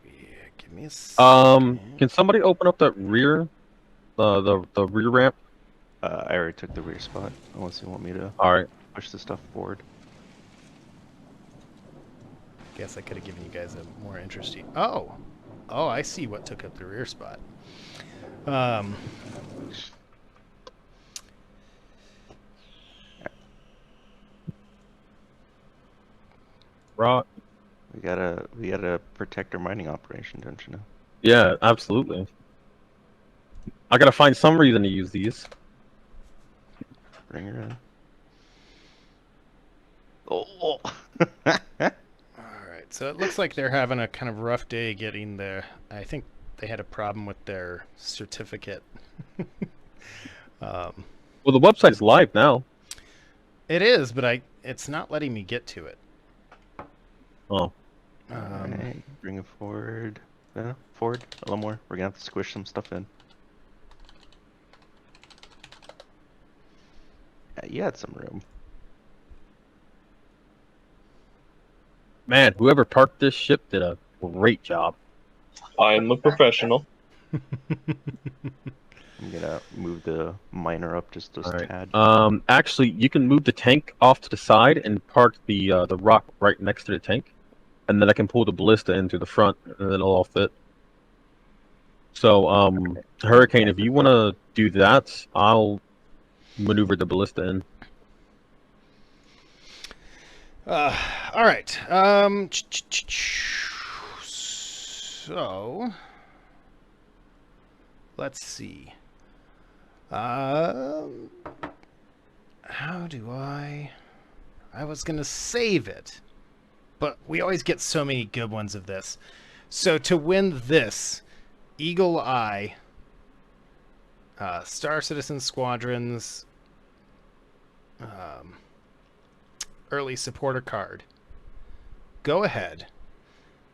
Yeah, give me a second. Can somebody open up that rear, the rear ramp? I already took the rear spot. Unless you want me to All right. push the stuff forward. Guess I could have given you guys a more interesting... Oh, I see what took up the rear spot. Rock. We gotta protect our mining operation, don't you know? Yeah, absolutely. I gotta find some reason to use these. Bring her in. Oh. Alright, so it looks like they're having a kind of rough day getting their... I think they had a problem with their certificate. Well, the website's live now. It is, but it's not letting me get to it. Oh. Alright, bring it forward. Yeah, forward a little more. We're gonna have to squish some stuff in. Yeah, you had some room. Man, whoever parked this ship did a great job. I'm a professional. I'm gonna move the miner up just a All right. tad. Actually, you can move the tank off to the side and park the rock right next to the tank, and then I can pull the ballista into the front, and then it'll all fit. So, Hurricane, if you want to do that, I'll maneuver the ballista in. All right. So let's see. How do I was gonna save it, but we always get so many good ones of this. So to win this, Eagle Eye, Star Citizen Squadrons, early supporter card. Go ahead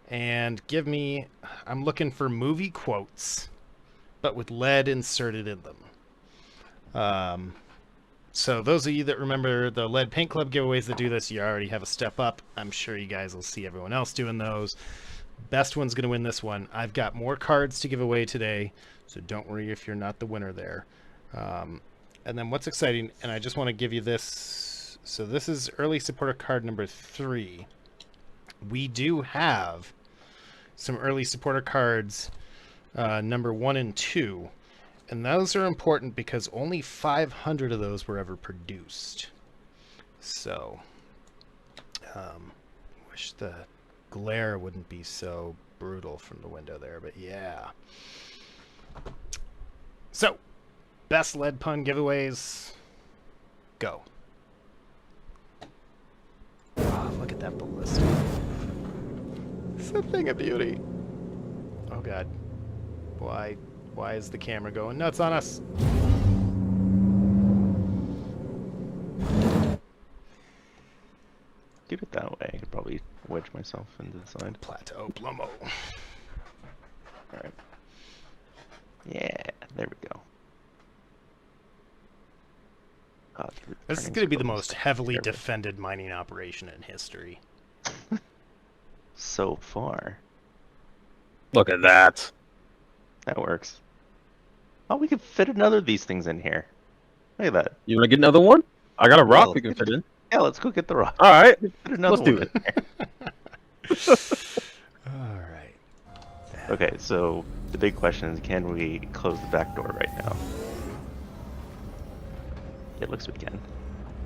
and give me... I'm looking for movie quotes, but with lead inserted in them. So those of you that remember the Lead Paint Club giveaways that do this, you already have a step up. I'm sure you guys will see everyone else doing those. Best one's going to win this one. I've got more cards to give away today, so don't worry if you're not the winner there. And then what's exciting, and I just want to give you this. So this is early supporter card number 3. We do have some early supporter cards, number 1 and 2. And those are important because only 500 of those were ever produced. So, wish the glare wouldn't be so brutal from the window there, but yeah. So, best lead pun giveaways, go. Oh, look at that ballista. It's a thing of beauty. Oh god. Why is the camera going nuts on us? Get it that way. I could probably wedge myself into the side. Plateau Plomo. Alright. Yeah, there we go. This is going to be the most heavily defended mining operation in history. So far. Look at that. That works. Oh, we could fit another of these things in here. Look at that. You want to get another one? I got a rock Oh. we can fit in. Yeah, let's go get the rock. All right, Put another let's do one it. in there. All right. Okay, so the big question is, can we close the back door right now? It looks we can.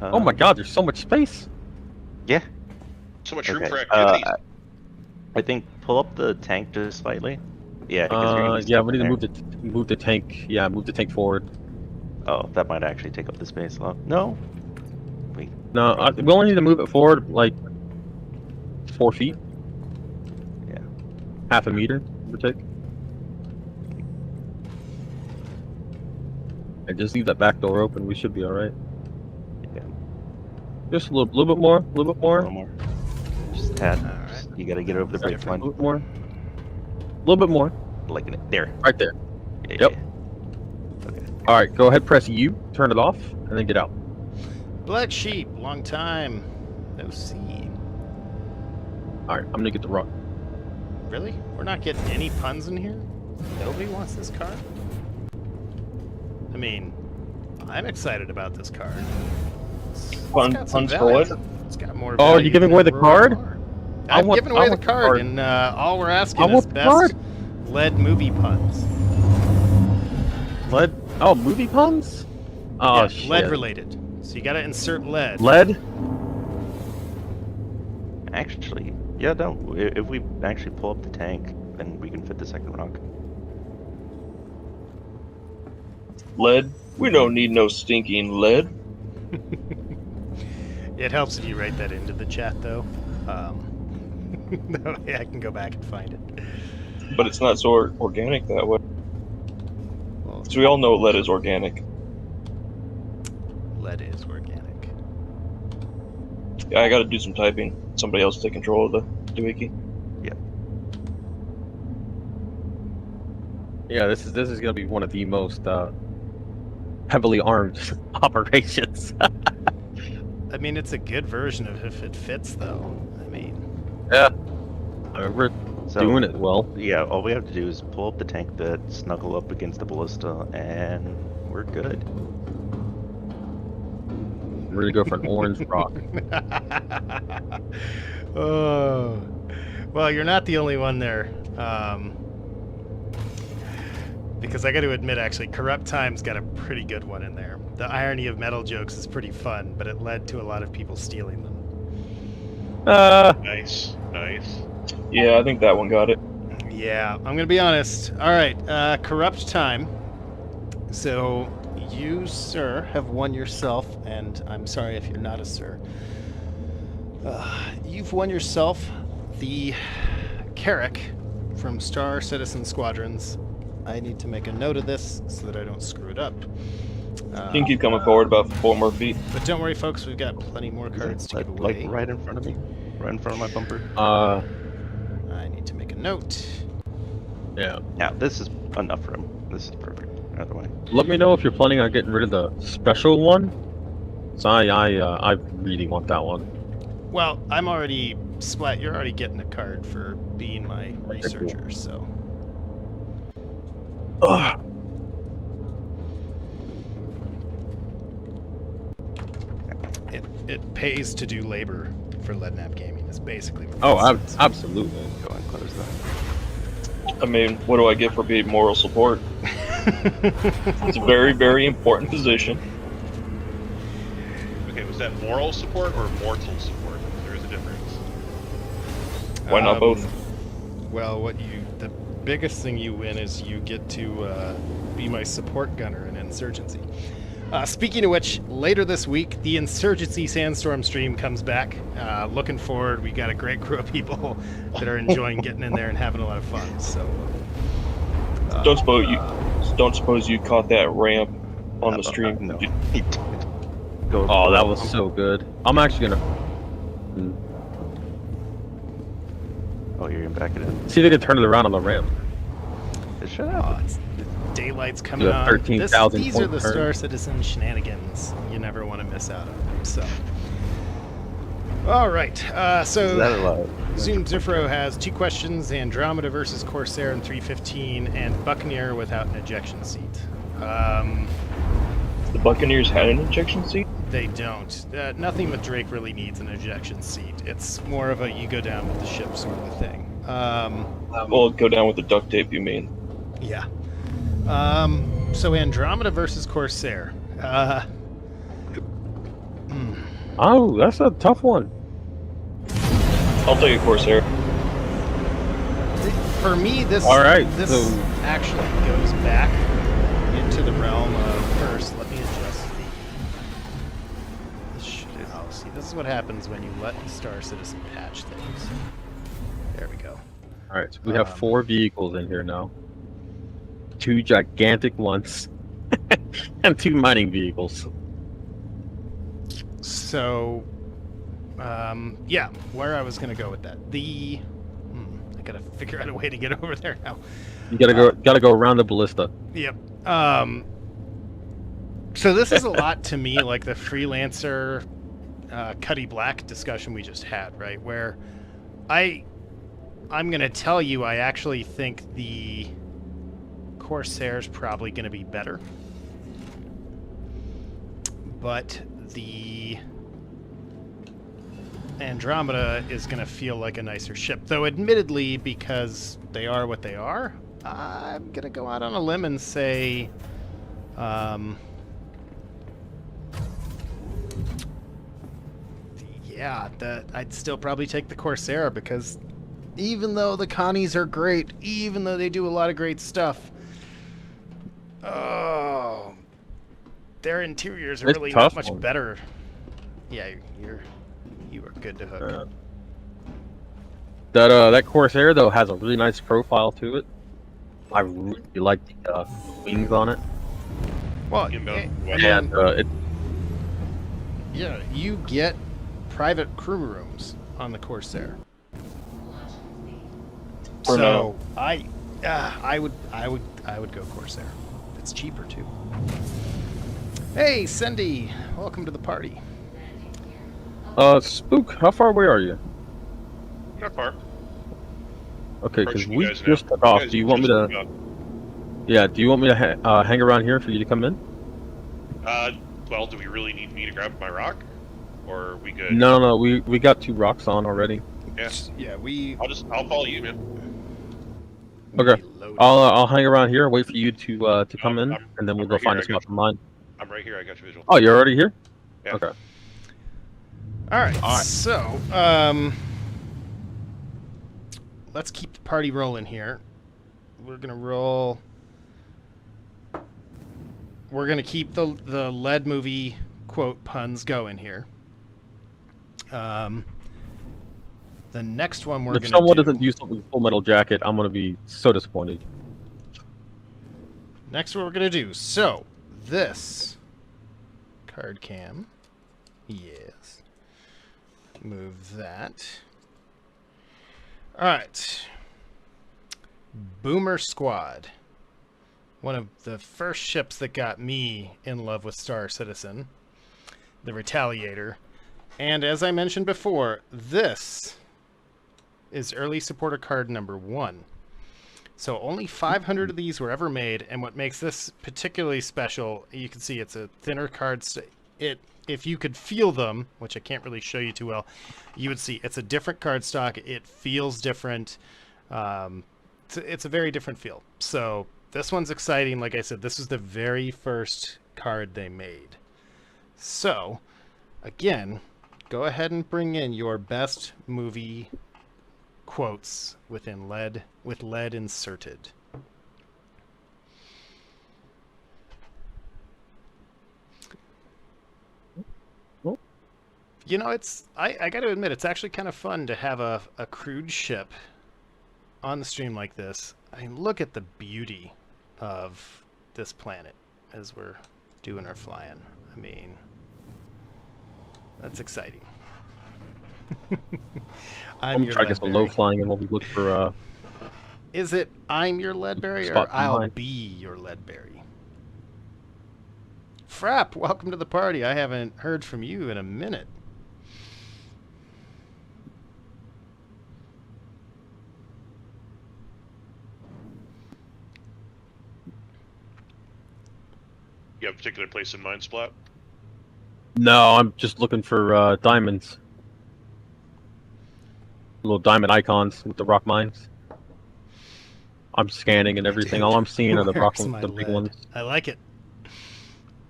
Oh my God, there's so much space. Yeah. So much room Okay. for activities. I think pull up the tank just slightly. Yeah. Because you're gonna be Yeah, stuck we need to there. move the tank. Yeah, move the tank forward. Oh, that might actually take up the space a lot. No. Wait. No, we only need to move it forward like 4 feet. Yeah. Half a meter, give or take. And just leave that back door open. We should be all right. Yeah. Just a little bit more, a little bit A more, little more. Just a tad. All right. You gotta get over the brake a line. little bit more, a little bit more. Like there. Right there. Yeah, Yep. yeah. Okay. All right, go ahead, press U, turn it off, and then get out. Black sheep, long time no see. All right, I'm gonna get the rock. Really? We're not getting any puns in here? Nobody wants this card? I mean, I'm excited about this card. It's got some Puns for value. what? It's got more Oh, value you giving than away the Royal card? Card. I I'm want- giving away I the want the card, card. and all we're asking I is want the best card. lead movie puns. Lead? Oh, movie puns? Oh, Yeah, shit. lead related. So you gotta insert lead. Lead? Actually, yeah. No. If we actually pull up the tank, then we can fit the second rock. Lead? We don't need no stinking lead. It helps if you write that into the chat, though. That way I can go back and find it. But it's not so organic that way. Well, So we all know lead is organic. lead is organic. Yeah, I gotta do some typing. Somebody else take control of the doohickey. Yeah, this is gonna be one of the most heavily armed operations. I mean, it's a good version of if it fits, though. I mean, Yeah. I mean, we're So, doing it well. Yeah, all we have to do is pull up the tank bed, snuggle up against the ballista, and we're good. We're gonna go for an orange rock. oh, well, you're not the only one there. Because I got to admit, actually, Corrupt Time's got a pretty good one in there. The irony of metal jokes is pretty fun, but it led to a lot of people stealing them. Nice, nice. Yeah, I think that one got it. Yeah, I'm gonna be honest. All right, Corrupt Time. So you, sir, have won yourself, and I'm sorry if you're not a sir. You've won yourself the Carrick from Star Citizen Squadrons. I need to make a note of this so that I don't screw it up. You can keep coming forward about 4 more feet. But don't worry, folks. We've got plenty more cards to give away. Like right in front of me, right in front of my bumper. I need to make a note. Yeah. Yeah, this is enough room. This is perfect. Either way. Let me know if you're planning on getting rid of the special one. So I really want that one. Well, I'm already splat. You're already getting a card for being my researcher, so. Ugh. It pays to do labor for Leadnap Gaming. Is basically what Oh, it says. absolutely. Go and close that. I mean, what do I get for being moral support? It's a very, very important position. Okay, was that moral support or mortal support? There is a difference. Why not both? Well, the biggest thing you win is you get to be my support gunner in Insurgency. Speaking of which, later this week, the Insurgency Sandstorm stream comes back. Looking forward. We got a great crew of people that are enjoying getting in there and having a lot of fun. So, Don't suppose you caught that ramp on the stream? No. He did. Go. Oh, that was so good. I'm actually gonna Oh, you're gonna back it in. see if they can turn it around on the ramp. Shut up. daylight's coming Yeah, on. 13,000 These are the point turn. Star Citizen shenanigans. You never want to miss out on them. So, all right. So. Is that allowed? Zoom Zifro has 2 questions: Andromeda versus Corsair in 315, and Buccaneer without an ejection seat. The Buccaneers had an injection seat? They don't. Nothing with Drake really needs an ejection seat. It's more of a you go down with the ship sort of a thing. Well, go down with the duct tape, you mean? Yeah. So Andromeda versus Corsair. Oh, that's a tough one. I'll take a Corsair. For me, this All right, this so- actually goes back into the realm of first. Let me adjust oh, see, this is what happens when you let Star Citizen patch things. There we go. All right, so we have 4 vehicles in here now. 2 gigantic ones, and 2 mining vehicles. So, yeah, where I was gonna go with that. I gotta figure out a way to get over there now. You gotta go around the ballista. Yep. So this is a lot to me like the freelancer Cuddy Black discussion we just had, right? Where I'm gonna tell you I actually think the Corsair's probably gonna be better. But the Andromeda is gonna feel like a nicer ship. Though admittedly, because they are what they are, I'm gonna go out on a limb and say yeah, I'd still probably take the Corsair because even though the Connies are great, even though they do a lot of great stuff, oh, their interiors are It's really tough not much one. better. Yeah, you are good to hook. That Corsair though has a really nice profile to it. I really like the wings on it, Well, You know, and it yeah, you get private crew rooms on the Corsair. For So I would go Corsair. It's cheaper too. Hey, Cindy, welcome to the party. Spook. How far away are you? not far. Okay, because Approaching you we guys now. just took off. guys Do you want me just to? took Yeah. Do you want me to hang around here for you to come in? off. Well, do we really need me to grab my rock, or are we good? No. We got 2 rocks on already. Yeah. Yeah, I'll follow you, man. Okay. loaded. I'll hang around here, wait for you to come in, I'm- and then we'll I'm go right find here, a I spot got for mine. I'm right here. I got your visual. Oh, you're already here? Yeah. Okay. All right. All right. So, let's keep the party rolling here. We're gonna roll. We're gonna keep the lead movie quote puns going here. The next one we're If gonna someone do. doesn't do something with Full Metal Jacket, I'm gonna be so disappointed. Next what we're gonna do. So this card cam. Yes. Move that. Alright. Boomer Squad. One of the first ships that got me in love with Star Citizen. The Retaliator. And as I mentioned before, this is early supporter card number 1. So only 500 of these were ever made, and what makes this particularly special, you can see it's a thinner card. If you could feel them, which I can't really show you too well, you would see it's a different card stock. It feels different. It's a very different feel. So this one's exciting. Like I said, this was the very first card they made. So again, go ahead and bring in your best movie quotes with lead inserted. You know, I got to admit, it's actually kind of fun to have a crewed ship on the stream like this. I mean, look at the beauty of this planet as we're doing our flying. I mean, that's exciting. I'm your trying to get some Leadberry. low flying, and we'll be looking for. Is it I'm your Leadberry or Spot I'll behind. be your Leadberry? Frapp, welcome to the party. I haven't heard from you in a minute. You have a particular place in mind, Splat? No, I'm just looking for diamonds. Little diamond icons with the rock mines. I'm scanning and everything. All I'm seeing are the Where's my the big lead? ones. I like it.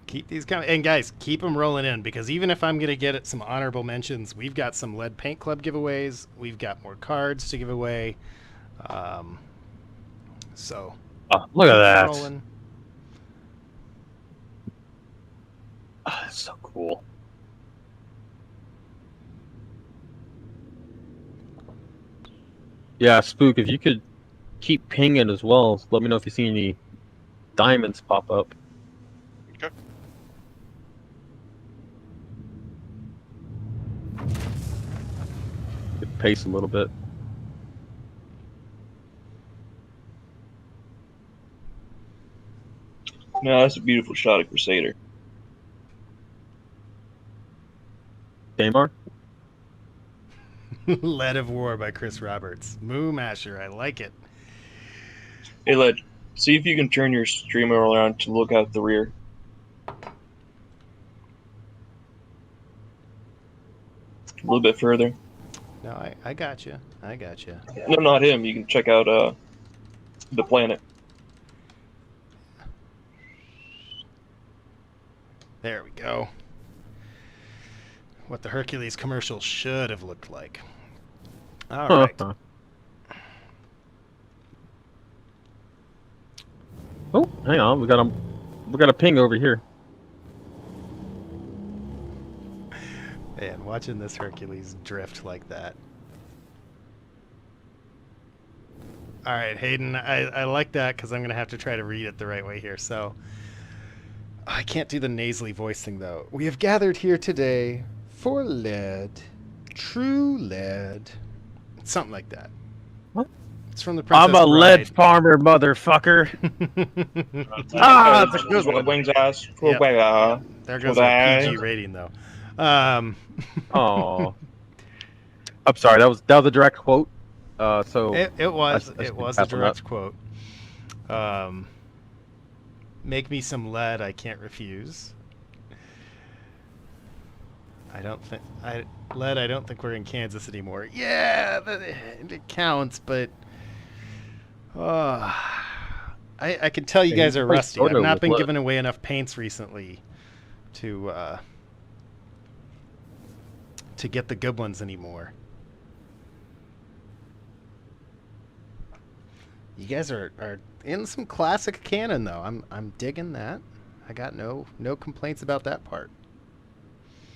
Keep these coming. And guys, keep them rolling in, because even if I'm going to get at some honorable mentions, we've got some Lead Paint Club giveaways. We've got more cards to give away. So Oh, look at keep 'em that. rolling. Oh, that's so cool. Yeah, Spook, if you could keep pinging as well, let me know if you see any diamonds pop up. Okay. Could pace a little bit. No, that's a beautiful shot of Crusader. Daymar? Lead of War by Chris Roberts. Moo Masher, I like it. Hey, Led, see if you can turn your streamer around to look out the rear. A little bit further. No, I got you. I got you. No, not him. You can check out the planet. There we go. What the Hercules commercial should have looked like. All right. Oh, hang on. We got a ping over here. Man, watching this Hercules drift like that. All right, Hayden, I like that because I'm going to have to try to read it the right way here. So I can't do the nasally voice thing, though. We have gathered here today for lead, true lead. Something like that. What? It's from the Princess I'm a Bride. lead farmer, motherfucker. That's a good one. Wings ass. Yep. Yep. There goes our PG rating, though. Oh, I'm sorry. That was a direct quote. So it was I a pass on direct that. quote. Make me some lead, I can't refuse. I don't think lead. I don't think we're in Kansas anymore. Yeah, it counts, but I can tell you guys are rusty. I've not been giving away enough paints recently to get the good ones anymore. You guys are in some classic canon, though. I'm digging that. I got no complaints about that part.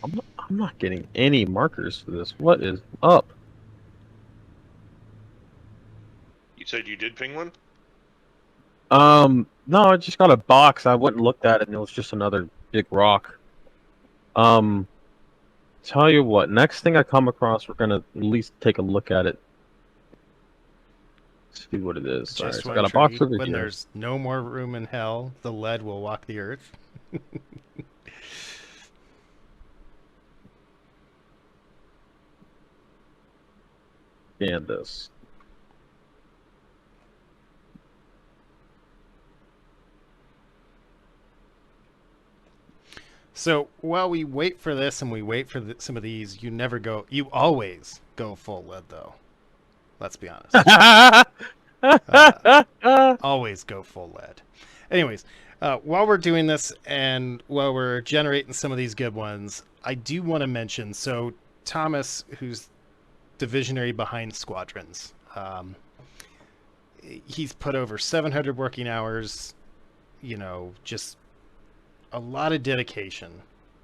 I'm not getting any markers for this. What is up? You said you did ping one? No, I just got a box. I went and looked at it, and it was just another big rock. Tell you what, next thing I come across, we're gonna at least take a look at it. See what it is. Sorry, so I got a box over when here. There's no more room in hell, the lead will walk the earth. Scan this. So while we wait for this and we wait for some of these, you always go full lead, though. Let's be honest. Always go full lead. Anyways, while we're doing this and while we're generating some of these good ones, I do want to mention, so Thomas, who's the visionary behind Squadrons, he's put over 700 working hours, just a lot of dedication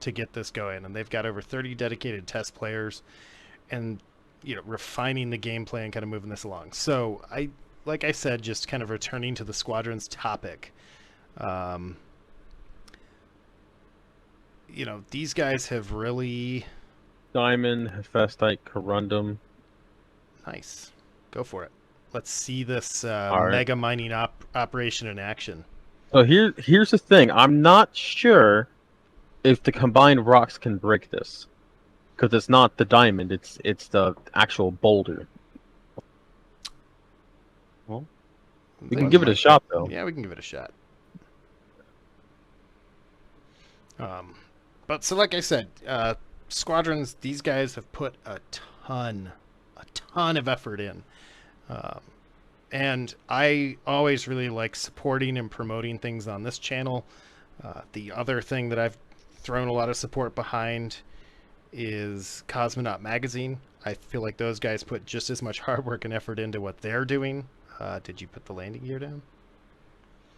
to get this going, and they've got over 30 dedicated test players and refining the gameplay and kind of moving this along. So like I said, just kind of returning to the Squadrons topic, these guys have really Diamond, Hephaestite, Corundum. nice. Go for it. Let's see this right. mega mining operation in action. So here's the thing. I'm not sure if the combined rocks can break this, because it's not the diamond. It's the actual boulder. Well, we can give it a shot, though. Yeah, we can give it a shot. But so like I said, Squadrons, these guys have put a ton of effort in. And I always really like supporting and promoting things on this channel. The other thing that I've thrown a lot of support behind is Cosmonaut Magazine. I feel like those guys put just as much hard work and effort into what they're doing. Did you put the landing gear down?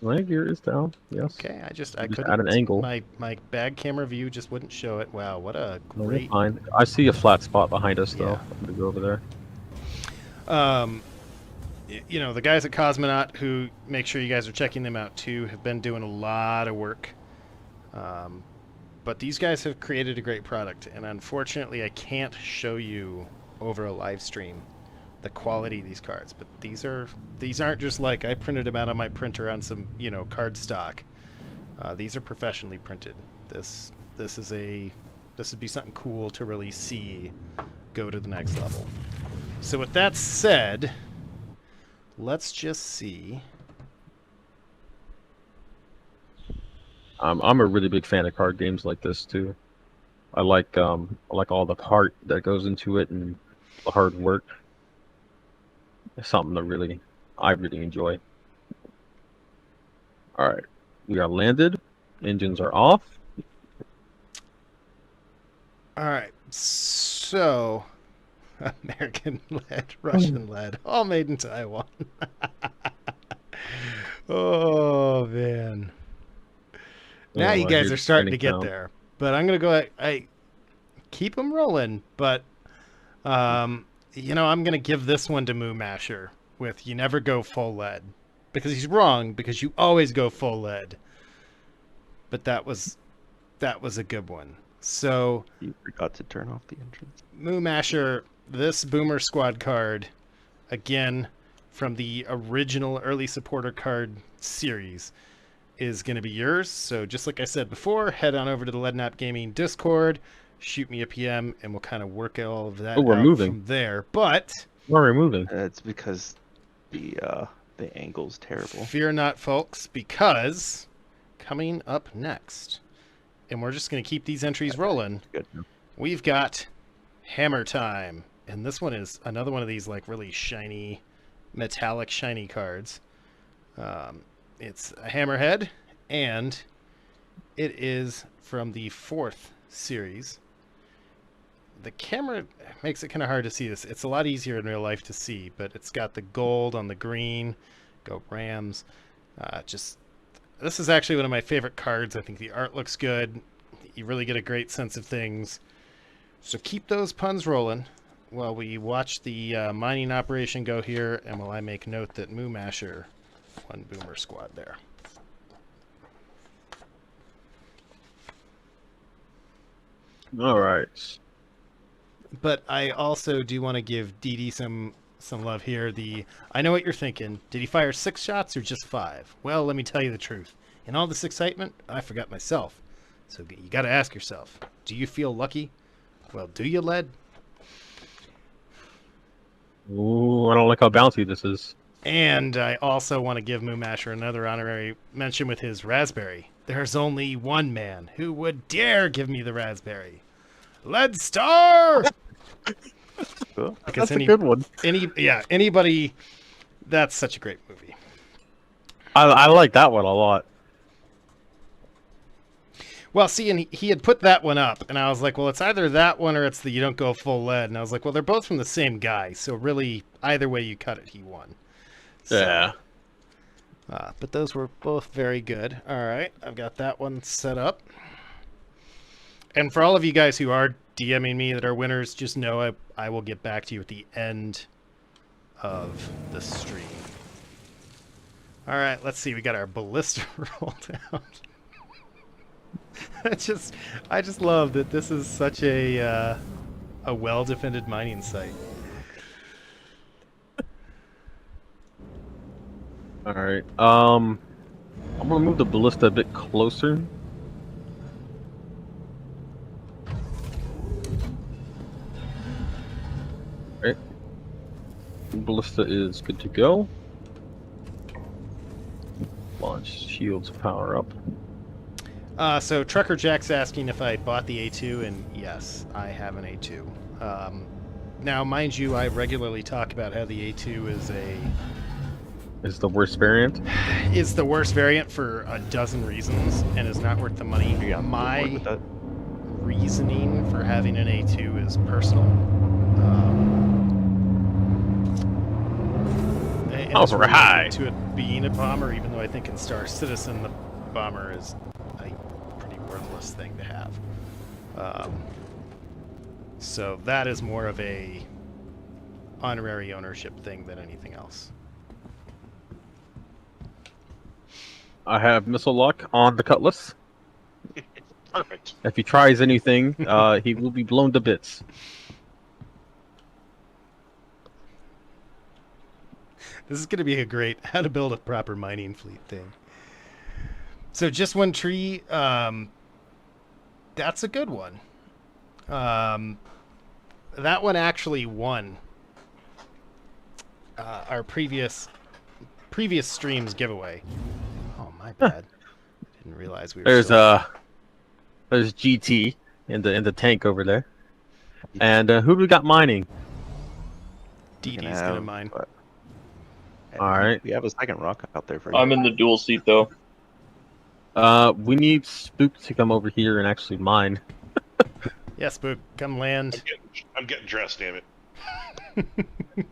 Landing gear is down. Yes. Okay, I Just couldn't. at an angle. My bag camera view just wouldn't show it. Wow, what a No, you're great. fine. I see a flat spot behind us, though. Yeah. I'm gonna go over there. You know, the guys at Cosmonaut, who make sure you guys are checking them out too, have been doing a lot of work. But these guys have created a great product, and unfortunately I can't show you over a live stream the quality of these cards. But these aren't just like I printed them out on my printer on some, you know, card stock. These are professionally printed. This would be something cool to really see go to the next level. So with that said, let's just see. I'm a really big fan of card games like this too. I like all the heart that goes into it and the hard work. It's something that I really enjoy. All right, we are landed. Engines are off. All right, so American lead, Russian lead, all made in Taiwan. Oh man! Now you guys are starting to get there, but I'm gonna go. I keep them rolling, but you know, I'm gonna give this one to Moo Masher with "You never go full lead," because he's wrong. Because you always go full lead. But that was a good one. So You forgot to turn off the engines. Moo Masher, this Boomer Squad card, again from the original early supporter card series, is going to be yours. So just like I said before, head on over to the Leadnap Gaming Discord, shoot me a PM, and we'll kind of work all of that we're out moving from there. But we're moving. It's because the angle's terrible. fear not, folks, because coming up next, and we're just going to keep these entries rolling, Good. we've got Hammer Time. And this one is another one of these like really shiny, metallic shiny cards. It's a hammerhead, and it is from the 4th series. The camera makes it kind of hard to see this. It's a lot easier in real life to see, but it's got the gold on the green. Go Rams. This is actually one of my favorite cards. I think the art looks good. You really get a great sense of things. So keep those puns rolling while we watch the mining operation go here, and while I make note that Moo Masher won Boomer Squad there. All right. But I also do want to give Dee some love here. I know what you're thinking. Did he fire 6 shots or just 5? Well, let me tell you the truth. In all this excitement, I forgot myself. So you got to ask yourself, do you feel lucky? Well, do you, Lead? Ooh, I don't like how bouncy this is. And I also want to give Moo Masher another honorary mention with his raspberry. There's only one man who would dare give me the raspberry. Lead Star! Cool. Because That's a good one. Anybody, that's such a great movie. I like that one a lot. Well, see, and he had put that one up, and I was like, well, it's either that one or it's the You Don't Go Full Lead. And I was like, well, they're both from the same guy, so really, either way you cut it, he won. So, Yeah. but those were both very good. All right, I've got that one set up. And for all of you guys who are DMing me that are winners, just know I will get back to you at the end of the stream. All right, let's see. We got our ballista rolled out. I just love that this is such a well-defended mining site. All right. I'm gonna move the ballista a bit closer. All right. Ballista is good to go. Launch shields power up. So Trucker Jack's asking if I bought the A2, and yes, I have an A2. Now, mind you, I regularly talk about how the A2 Is the worst variant? is the worst variant for a dozen reasons and is not worth the money. Yeah, My with that. reasoning for having an A2 is personal. And it's related Alright. to it being a bomber, even though I think in Star Citizen the bomber is a pretty worthless thing to have. So that is more of a honorary ownership thing than anything else. I have missile lock on the Cutlass. Perfect. If he tries anything, he will be blown to bits. This is going to be a great how to build a proper mining fleet thing. So just one tree, that's a good one. That one actually won our previous stream's giveaway. Oh, my bad. Didn't realize we were There's GT in the tank over there. And who do we got mining? DD's going to mine. Alright. We have a second rock out there for you. I'm in the dual seat though. We need Spook to come over here and actually mine. Yeah, Spook, come land. I'm getting dressed, damn it.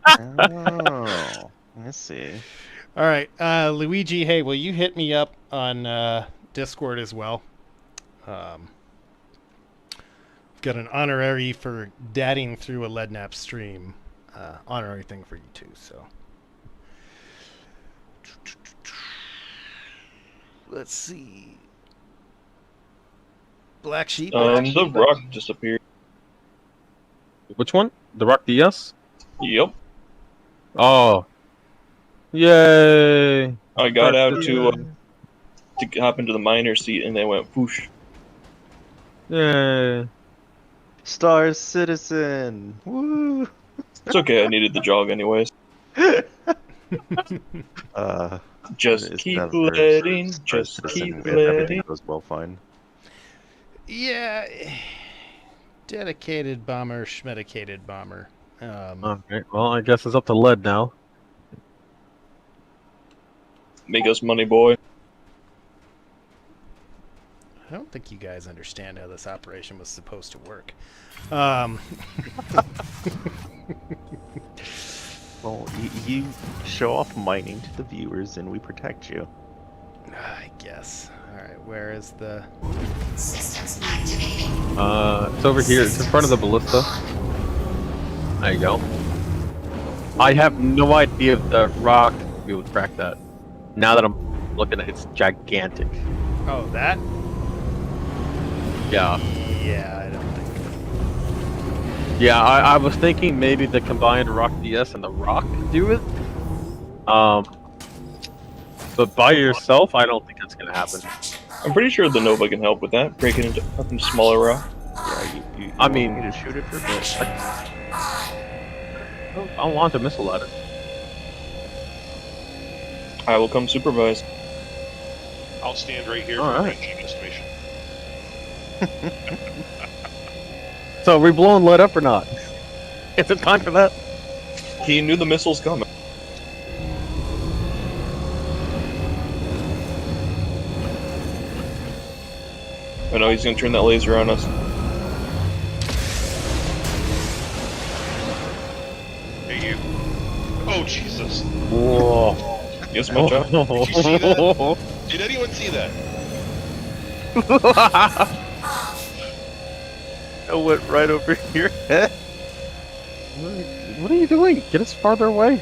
Oh, let's see. All right, Luigi, hey, will you hit me up on Discord as well? Got an honorary for dadding through a Leadnap stream. Honorary thing for you too, so. Let's see. Black Sheep. The rock disappeared. Which one? The Rock DS? Yep. Oh. Yay! I got out to hop into the miner seat and they went whoosh. Yay! Star Citizen! Woo! It's okay, I needed the jog anyways. Just It's keep never letting, Star just Citizen, keep everything letting. goes well fine. Yeah. Dedicated bomber, schmedicated bomber. Okay, well, I guess it's up to Lead now. Make us money, boy. I don't think you guys understand how this operation was supposed to work. Well, you show off mining to the viewers and we protect you. I guess. Alright, where is the... Systems activating. It's over here. It's in front of the ballista. There you go. I have no idea if the rock will be able to crack that. Now that I'm looking at it, it's gigantic. Oh, that? Yeah. Yeah, I don't think... Yeah, I was thinking maybe the combined Rock DS and the Rock could do it. But by yourself, I don't think that's gonna happen. I'm pretty sure the Nova can help with that, break it into smaller rock. Yeah, you I want mean- me to shoot it for a bit. I want a missile at it. I will come supervise. I'll stand right here All for right. ranging estimation. So are we blowing Lead up or not? Is it time for that? He knew the missile's coming. I know he's gonna turn that laser on us. Hey, you. Oh, Jesus. Whoa. Yes, my job. Did you see that? Did anyone see that? It went right over your head. What are you doing? Get us farther away.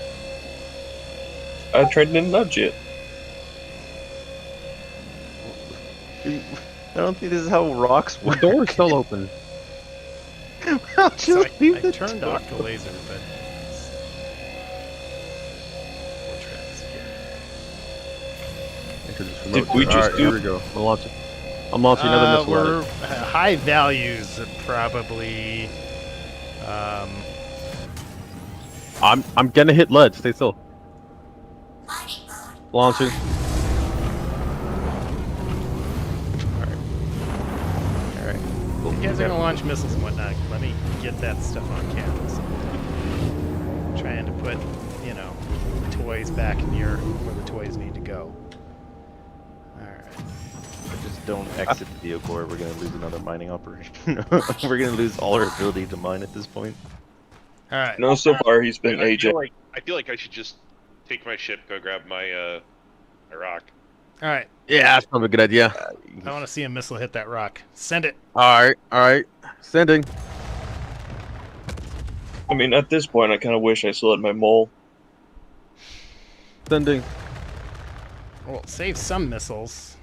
I tried to nudge it. I don't think this is how rocks The work. door's still open. I'll So just leave I the turned door. off the laser, but... We'll try this again. Did we just Alright, do- here we go. I'm launching another missile at We're it. high values, probably... I'm gonna hit Lead. Stay still. Launching. guys are gonna launch missiles and whatnot, let me get that stuff on camera. So trying to put, you know, toys back near where the toys need to go. Alright. Just don't exit the vehicle or we're going to lose another mining operation. We're going to lose all our ability to mine at this point. Alright. No, so far he's been I feel AJ. like I should just take my ship, go grab my my rock. Alright. Yeah, that's probably a good idea. I want to see a missile hit that rock. Send it. All right. Sending. I mean, at this point, I kind of wish I still had my mole. Sending. Well, save some missiles.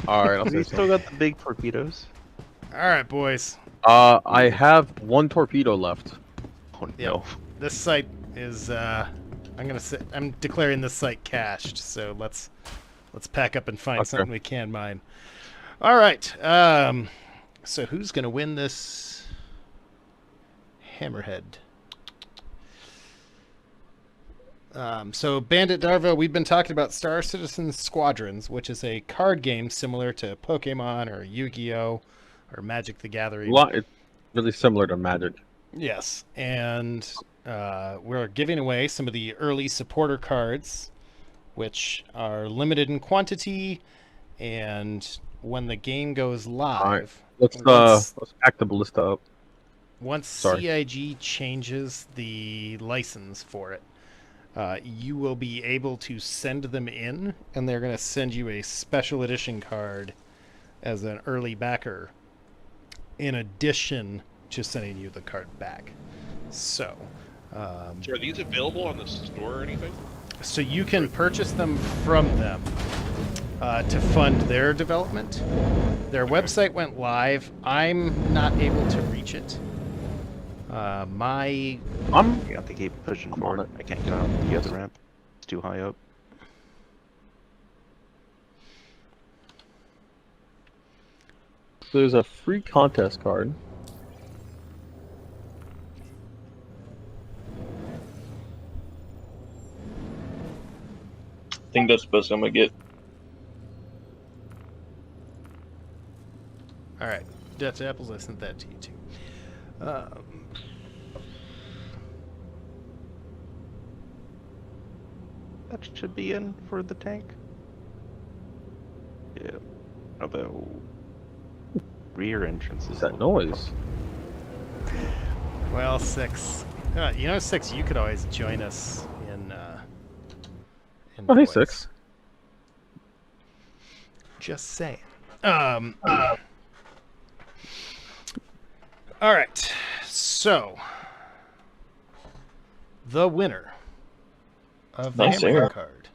All right, I'll We send still got the big torpedoes. Alright, boys. I have one torpedo left. Oh Yep. no. This site is I'm declaring this site cached, so let's pack up and find Okay. something we can mine. All right. So who's gonna win this hammerhead? So Bandit Darvo, we've been talking about Star Citizen Squadrons, which is a card game similar to Pokemon or Yu-Gi-Oh! Or Magic the Gathering. It's really similar to Magic. Yes, and we're giving away some of the early supporter cards, which are limited in quantity, and when the game goes live, Let's pack the ballista up. once Sorry. CIG changes the license for it, you will be able to send them in, and they're going to send you a special edition card as an early backer, in addition to sending you the card back. So So are these available on the store or anything? so you can purchase them from them to fund their development. Their website went live. I'm not able to reach it. You have to keep pushing I'm forward. on it. I can't get on the other ramp. It's too high up. There's a free contest card. I think that's the best I'm gonna get. All right, Dutch Apples, I sent that to you too. That should be in for the tank. Yeah. Although rear entrance What's is that noise? Well, Six. You know, Six, you could always join us in Oh, hey, voice. 6. Just saying. All right. So, the winner of the Nice hammer air. card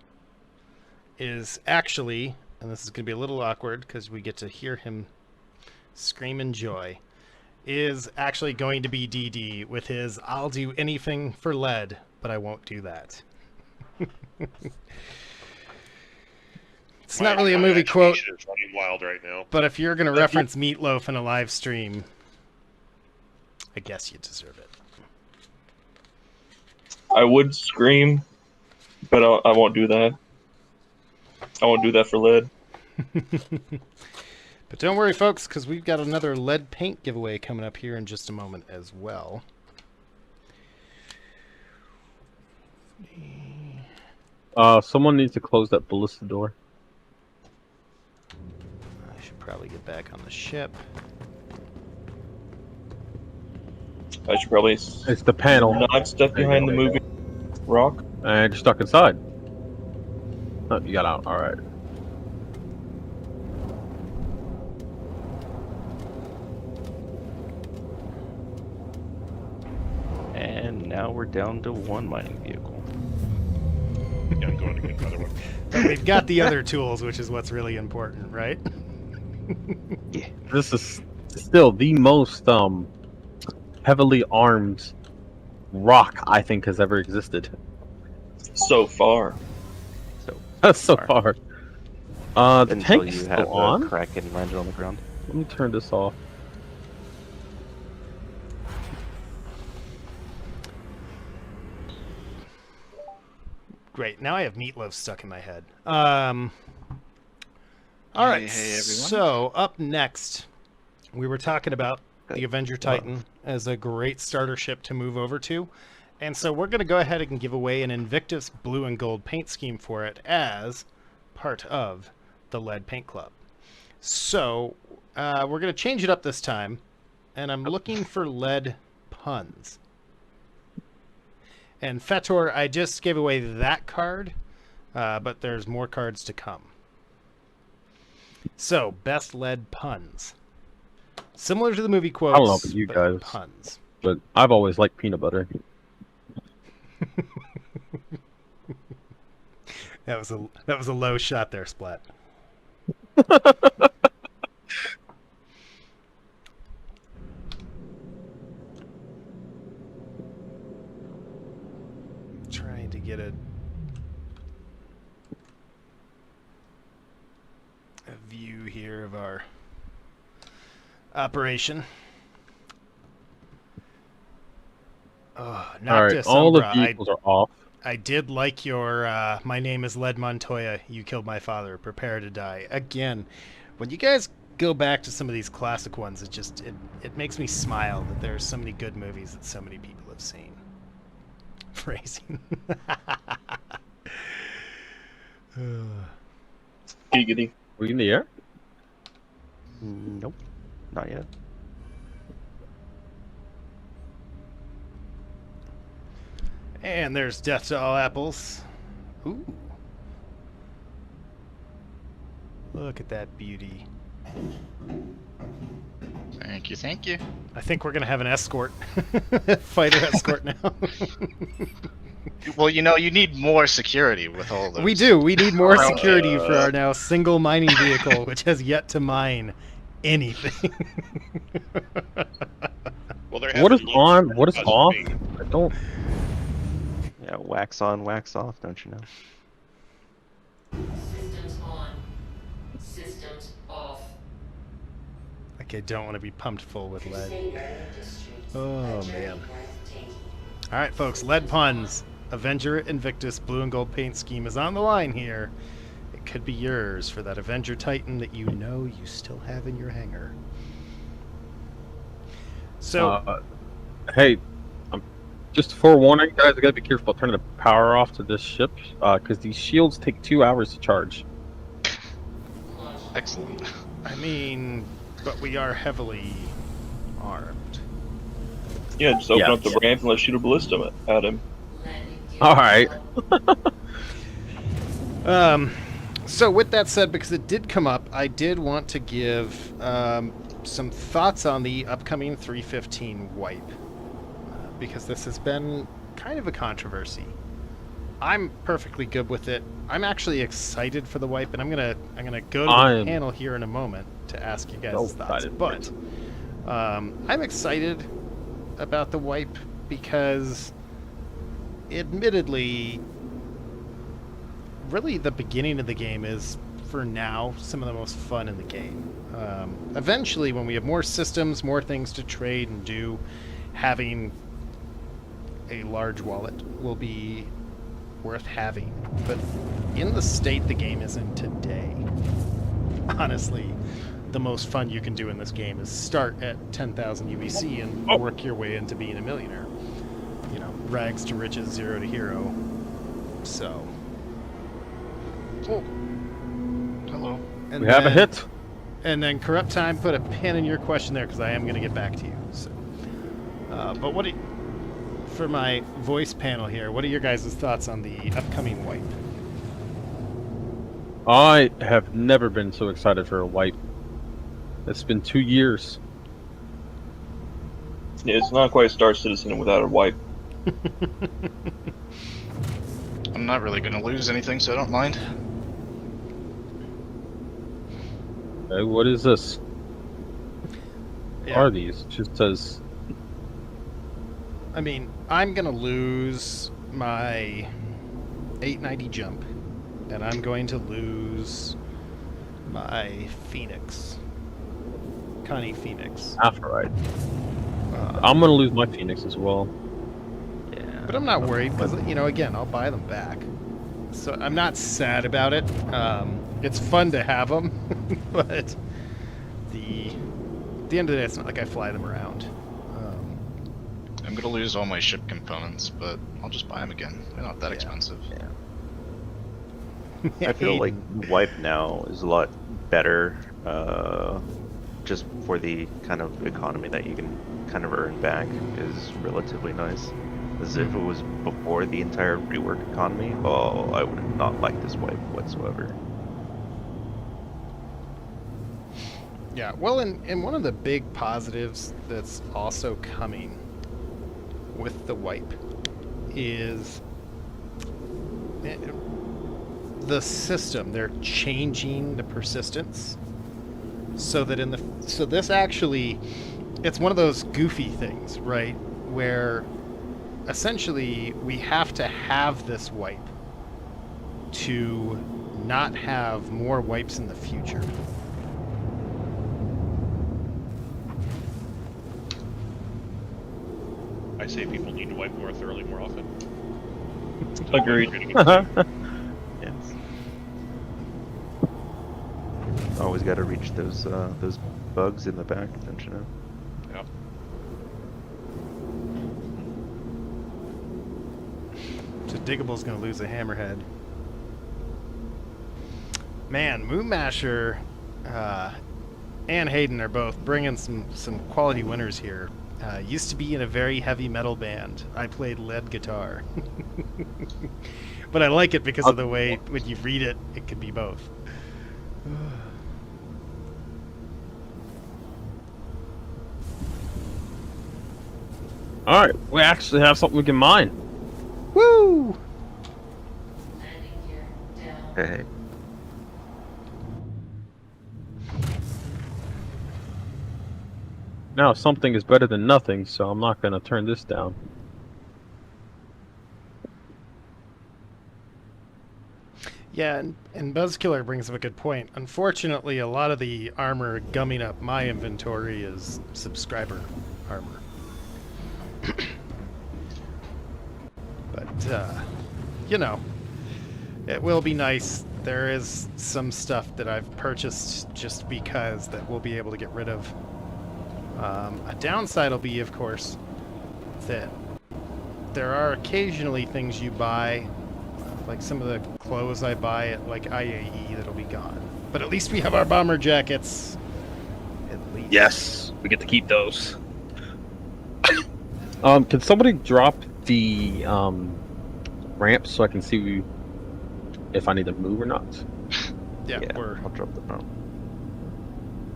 is actually, and this is going to be a little awkward because we get to hear him scream in joy, is actually going to be DD with his "I'll do anything for lead, but I won't do that." It's not really a movie quote, imagination is running wild right now. but if you're going to reference Meatloaf in a live stream, I guess you deserve it. I would scream, but I won't do that. I won't do that for lead. But don't worry, folks, because we've got another lead paint giveaway coming up here in just a moment as well. Someone needs to close that ballista door. I should probably get back on the ship. I should probably It's the panel. not step There you behind go. the moving rock. And you're stuck inside. Oh, you got out. All right. And now we're down to one mining vehicle. Yeah, I'm going to get another one. But we've got the other tools, which is what's really important, right? This is still the most heavily armed rock I think has ever existed. So far. So far. The Until tank's you still have on. a crack and landed on the ground. Let me turn this off. Great. Now I have Meatloaf stuck in my head. All right. Hey, everyone. So up next, we were talking about the Avenger Titan as a great starter ship to move over to. And so we're going to go ahead and give away an Invictus blue and gold paint scheme for it as part of the Lead Paint Club. So we're going to change it up this time, and I'm looking for lead puns. And Fetor, I just gave away that card, but there's more cards to come. So, best lead puns. Similar to the movie quotes, I don't know about you guys, puns. but I've always liked peanut butter. That was a low shot there, Splat. Trying to get a view here of our operation. Oh, All right, all the vehicles are off. I did like your, my name is Led Montoya, you killed my father, prepare to die. Again, when you guys go back to some of these classic ones, it makes me smile that there are so many good movies that so many people have seen. Phrasing. Giggity. Were you in the air? Nope, not yet. And there's death to all apples. Ooh. Look at that beauty. Thank you, thank you. I think we're going to have an escort. Fighter escort now. Well, you know, you need more security with all those. We do. We need more security for our now single mining vehicle, which has yet to mine anything. Well, What is on? What is off? I don't. Yeah, wax on, wax off, don't you know? Systems on. Systems off. Like I don't want to be pumped full with lead. Crusader Industries. Oh, A journey man. breathtaking. All right, folks. Lead puns. Avenger Invictus blue and gold paint scheme is on the line here. It could be yours for that Avenger Titan that you know you still have in your hangar. So, Hey, just forewarning, guys, I gotta be careful turning the power off to this ship, because these shields take 2 hours to charge. Excellent. I mean, but we are heavily armed. Yeah, just open Yeah. up the ramp and let's shoot a ballista at him. All right. So with that said, because it did come up, I did want to give some thoughts on the upcoming 315 wipe, because this has been kind of a controversy. I'm perfectly good with it. I'm actually excited for the wipe, and I'm gonna go to the panel here in a moment to ask you guys so thoughts. excited. But I'm excited about the wipe because, admittedly, really the beginning of the game is, for now, some of the most fun in the game. Eventually, when we have more systems, more things to trade and do, having a large wallet will be worth having. But in the state the game is in today, honestly, the most fun you can do in this game is start at 10,000 UBC and work your way into being a millionaire. You know, rags to riches, zero to hero. So. Oh. Hello. And We have a then- hit. And then Corrupt Time put a pin in your question there because I am going to get back to you. So, but what do you, for my voice panel here, what are your guys' thoughts on the upcoming wipe? I have never been so excited for a wipe. It's been 2 years. Yeah, it's not quite Star Citizen without a wipe. I'm not really going to lose anything, so I don't mind. Okay, what is this? Yeah. Are these? It just says. I mean, I'm going to lose my 890 jump, and I'm going to lose my Phoenix. Connie Phoenix. Alright. I'm gonna lose my Phoenix as well. Yeah. But I'm not worried because, you know, again, I'll buy them back. So I'm not sad about it. It's fun to have them, but the at the end of the day, it's not like I fly them around. I'm gonna lose all my ship components, but I'll just buy them again. They're not that expensive. I feel like wipe now is a lot better, just for the kind of economy that you can kind of earn back is relatively nice. As if it was before the entire rework economy, oh, I would not like this wipe whatsoever. Yeah, well, and one of the big positives that's also coming with the wipe is the system. They're changing the persistence so that so this actually, it's one of those goofy things, right? Where essentially we have to have this wipe to not have more wipes in the future. I say people need to wipe more thoroughly more often. Agreed. Yes. Always got to reach those bugs in the back, don't you know? Yep. So Diggable's going to lose a hammerhead. Man, Moonmasher and Hayden are both bringing some quality winners here. Used to be in a very heavy metal band. I played lead guitar. But I like it because of the way when you read it, it could be both. Alright, we actually have something we can mine. Woo! Landing gear down. Hey. Now, something is better than nothing, so I'm not going to turn this down. Yeah, and Buzzkiller brings up a good point. Unfortunately, a lot of the armor gumming up my inventory is subscriber armor. But, you know, it will be nice. There is some stuff that I've purchased just because that we'll be able to get rid of. A downside will be, of course, that there are occasionally things you buy, like some of the clothes I buy at like IAE that'll be gone. But at least we have our bomber jackets. At least. Yes, we get to keep those. Can somebody drop the ramp so I can see if I need to move or not? Yeah, I'll drop the phone.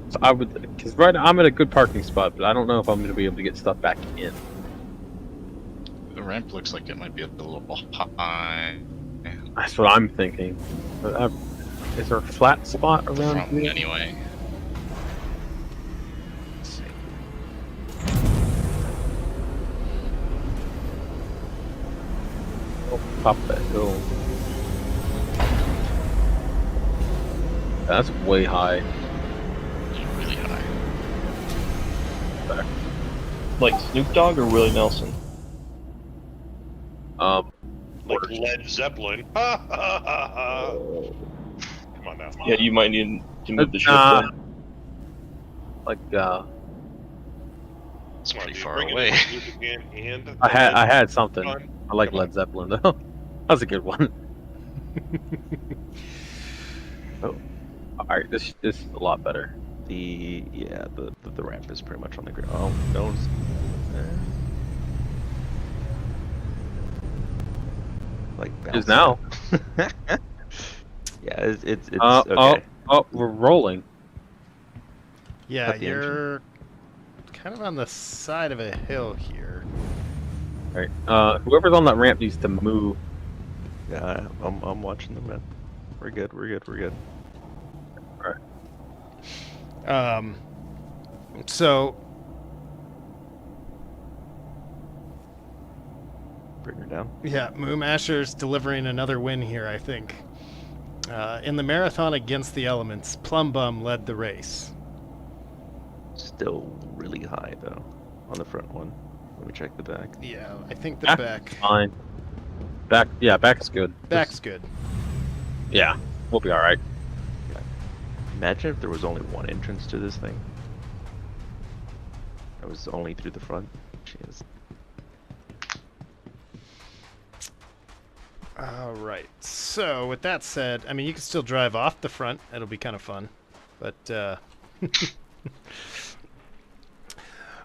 So I would, because right now I'm at a good parking spot, but I don't know if I'm going to be able to get stuff back in. The ramp looks like it might be a little high. That's what I'm thinking. But, is there a flat spot around Front here? anyway. Let's see. Oh, top of that hill. That's way high. It's really high. Like Snoop Dogg or Willie Nelson? Like Led Zeppelin. Ha ha ha ha. Come on now. Yeah, you might need to move the ship then. Like It's Come on, pretty dude, far bring it away. in again and I had something. Come on. I like Come Led Zeppelin though. That was a good one. Oh, all right. This is a lot better. The ramp is pretty much on the ground. Oh no. Like Is now. Yeah, it's okay. okay. We're rolling. Yeah, Cut the you're kind of on the side of a hill here. All right. Whoever's on that ramp needs to move. Yeah, I'm watching them, man. We're good. All right. So Bring her down. yeah, Moomasher's delivering another win here, I think. In the marathon against the elements, Plum Bum led the race. Still really high though on the front one. Let me check the back. Yeah, I think the back. Fine. Back's good. Back's good. Yeah, we'll be all right. Imagine if there was only one entrance to this thing. I was only through the front. Jeez. All right. So with that said, I mean, you can still drive off the front. It'll be kind of fun. But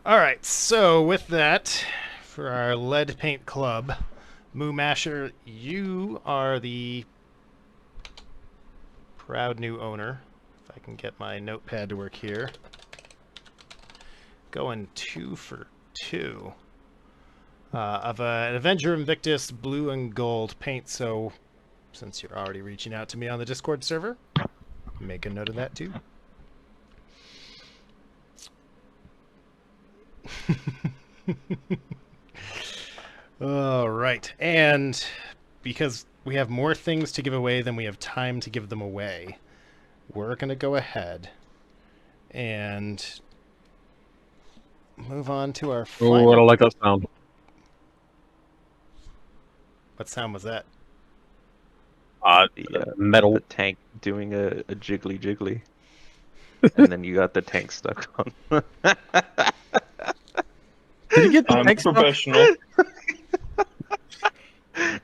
all right. So with that, for our lead paint club, Moo Masher, you are the proud new owner. If I can get my notepad to work here. Going 2 for 2 of an Avenger Invictus blue and gold paint. So since you're already reaching out to me on the Discord server, make a note of that too. All right. And because we have more things to give away than we have time to give them away, we're going to go ahead and move on to our final... Oh, I don't like that sound. What sound was that? Metal. The tank doing a jiggly jiggly. And then you got the tank stuck on. Did you get the I'm tank stuck? professional.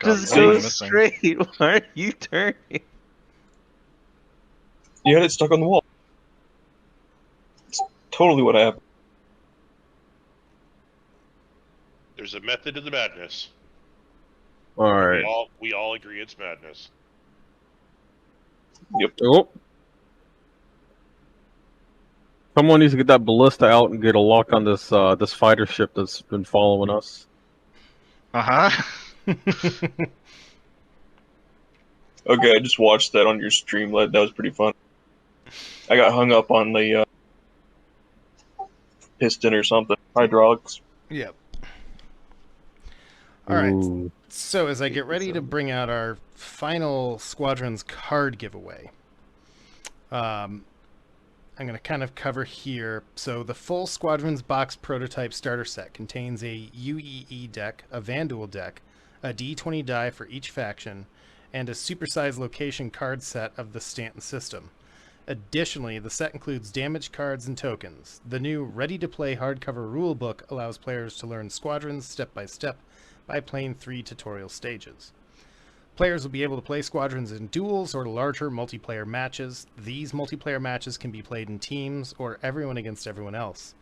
Just why are you go missing? straight. Why are you turning? You had it stuck on the wall. It's totally what happened. There's a method to the madness. Alright. We all agree it's madness. Oh. Someone needs to get that ballista out and get a lock on this this fighter ship that's been following us. Uh-huh. Okay, I just watched that on your stream, Led. That was pretty fun. I got hung up on the piston or something. Hydraulics. Yep. All right. Ooh. So as I get ready to bring out our final Squadrons card giveaway, I'm going to kind of cover here. So the full Squadrons box prototype starter set contains a UEE deck, a Vanduul deck, a D20 die for each faction, and a supersized location card set of the Stanton system. Additionally, the set includes damage cards and tokens. The new ready-to-play hardcover rulebook allows players to learn Squadrons step by step by playing 3 tutorial stages. Players will be able to play Squadrons in duels or larger multiplayer matches. These multiplayer matches can be played in teams or everyone against everyone else.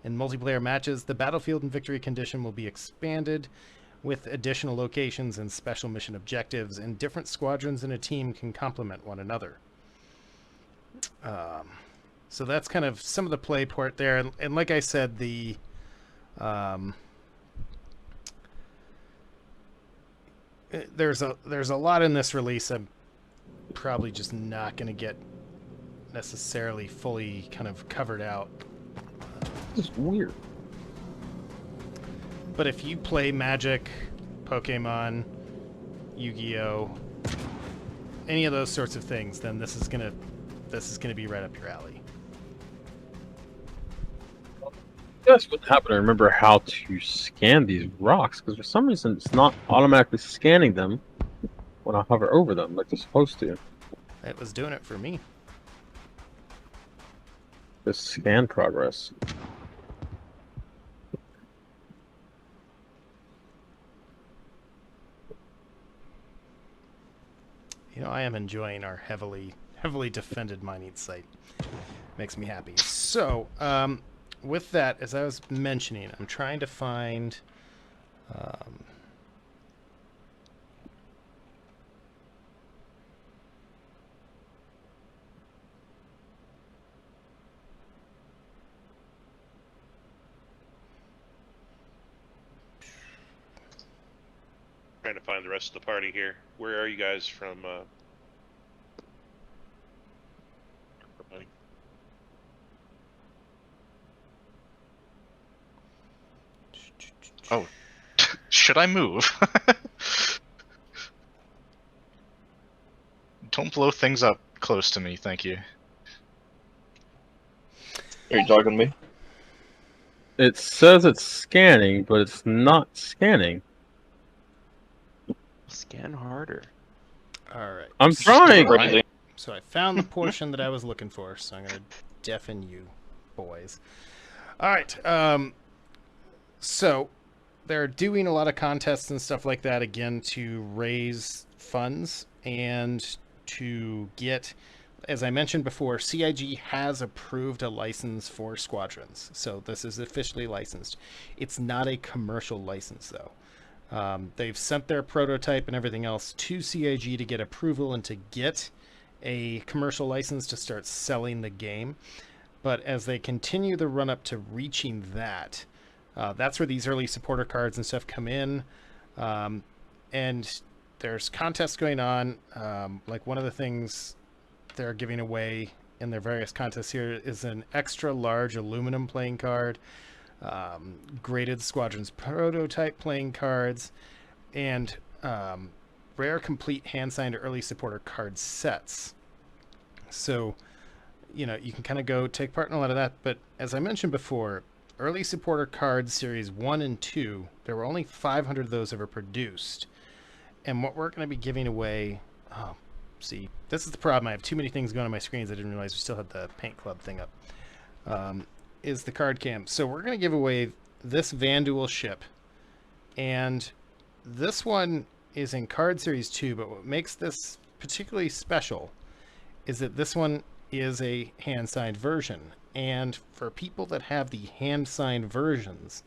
In multiplayer matches, the battlefield and victory condition will be expanded with additional locations and special mission objectives, and different squadrons in a team can complement one another. So that's kind of some of the play port there. And like I said, the... There's a lot in this release I'm probably just not going to get necessarily fully kind of covered out. This is weird. But if you play Magic, Pokemon, Yu-Gi-Oh, any of those sorts of things, then this is gonna be right up your alley. That's what happened. I remember how to scan these rocks, because for some reason it's not automatically scanning them when I hover over them like they're supposed to. It was doing it for me. The scan progress. You know, I am enjoying our heavily defended mining site. Makes me happy. So, with that, as I was mentioning, I'm trying to find... Trying to find the rest of the party here. Where are you guys from? Oh, should I move? Don't blow things up close to me, thank you. Are you talking to me? It says it's scanning, but it's not scanning. Scan harder. Alright. I'm trying! Right. So I found the portion that I was looking for, so I'm going to deafen you boys. All right. So they're doing a lot of contests and stuff like that again to raise funds and to get, as I mentioned before, CIG has approved a license for Squadrons. So this is officially licensed. It's not a commercial license, though. They've sent their prototype and everything else to CIG to get approval and to get a commercial license to start selling the game. But as they continue the run up to reaching that, that's where these early supporter cards and stuff come in. And there's contests going on. Like one of the things they're giving away in their various contests here is an extra large aluminum playing card, graded Squadrons prototype playing cards, and rare complete hand-signed early supporter card sets. So, you know, you can kind of go take part in a lot of that. But as I mentioned before, early supporter cards series 1 and 2, there were only 500 of those ever produced. And what we're going to be giving away... Oh, see, this is the problem. I have too many things going on my screens. I didn't realize we still had the Paint Club thing up. Is the card cam. So we're going to give away this Vanduul ship. And this one is in card series 2, but what makes this particularly special is that this one is a hand-signed version. And for people that have the hand-signed versions,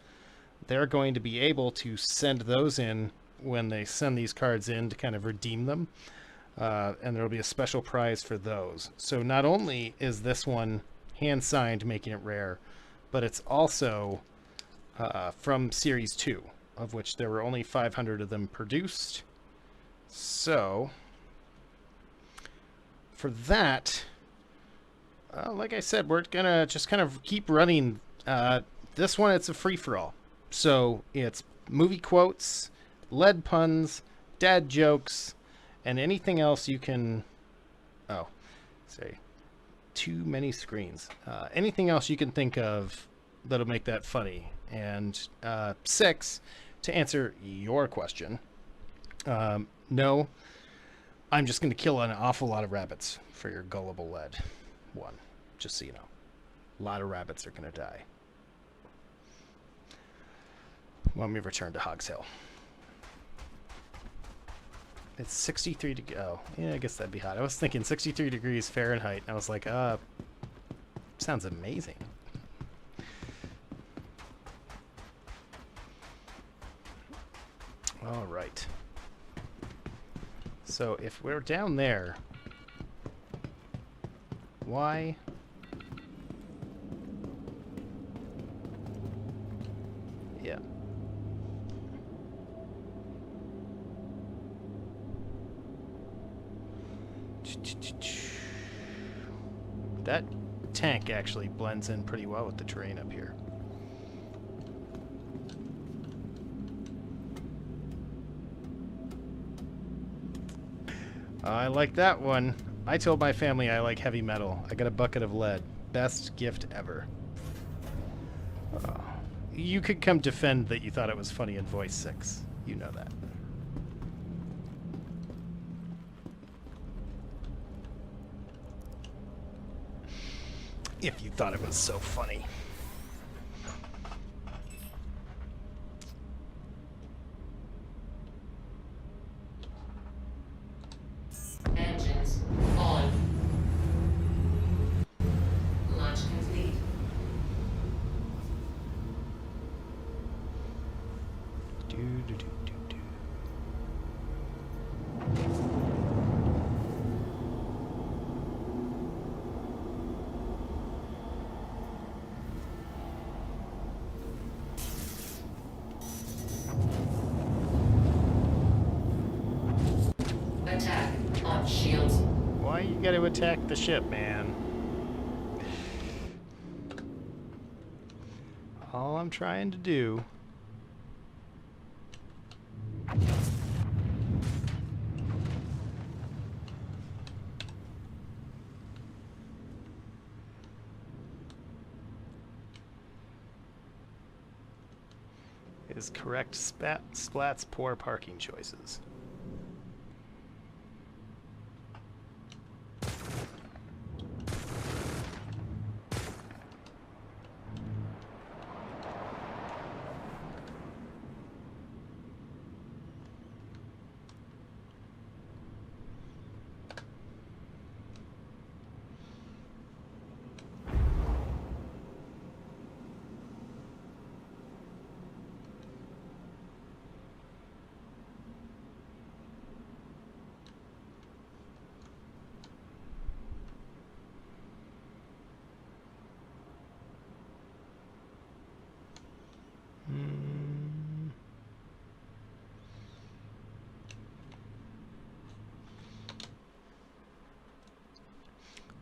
they're going to be able to send those in when they send these cards in to kind of redeem them. And there will be a special prize for those. So not only is this one hand-signed, making it rare, but it's also from Series 2, of which there were only 500 of them produced. So, for that, like I said, we're going to just kind of keep running. This one, it's a free-for-all. So, it's movie quotes, lead puns, dad jokes, and anything else you can... Oh, sorry. Too many screens. Anything else you can think of that'll make that funny. And 6, to answer your question, no, I'm just going to kill an awful lot of rabbits for your gullible lead one, just so you know. A lot of rabbits are going to die. When we return to Hogs Hill. It's 63 to go. Yeah, I guess that'd be hot. I was thinking 63 degrees Fahrenheit. And I was like, sounds amazing. All right. So if we're down there, why? Yeah. That tank actually blends in pretty well with the terrain up here. I like that one. I told my family I like heavy metal. I got a bucket of lead. Best gift ever. You could come defend that you thought it was funny in voice 6. You know that. If you thought it was so funny. Engines on. Launch complete. Attack on shields. Why you gotta attack the ship, man? All I'm trying to do is correct Splat's poor parking choices.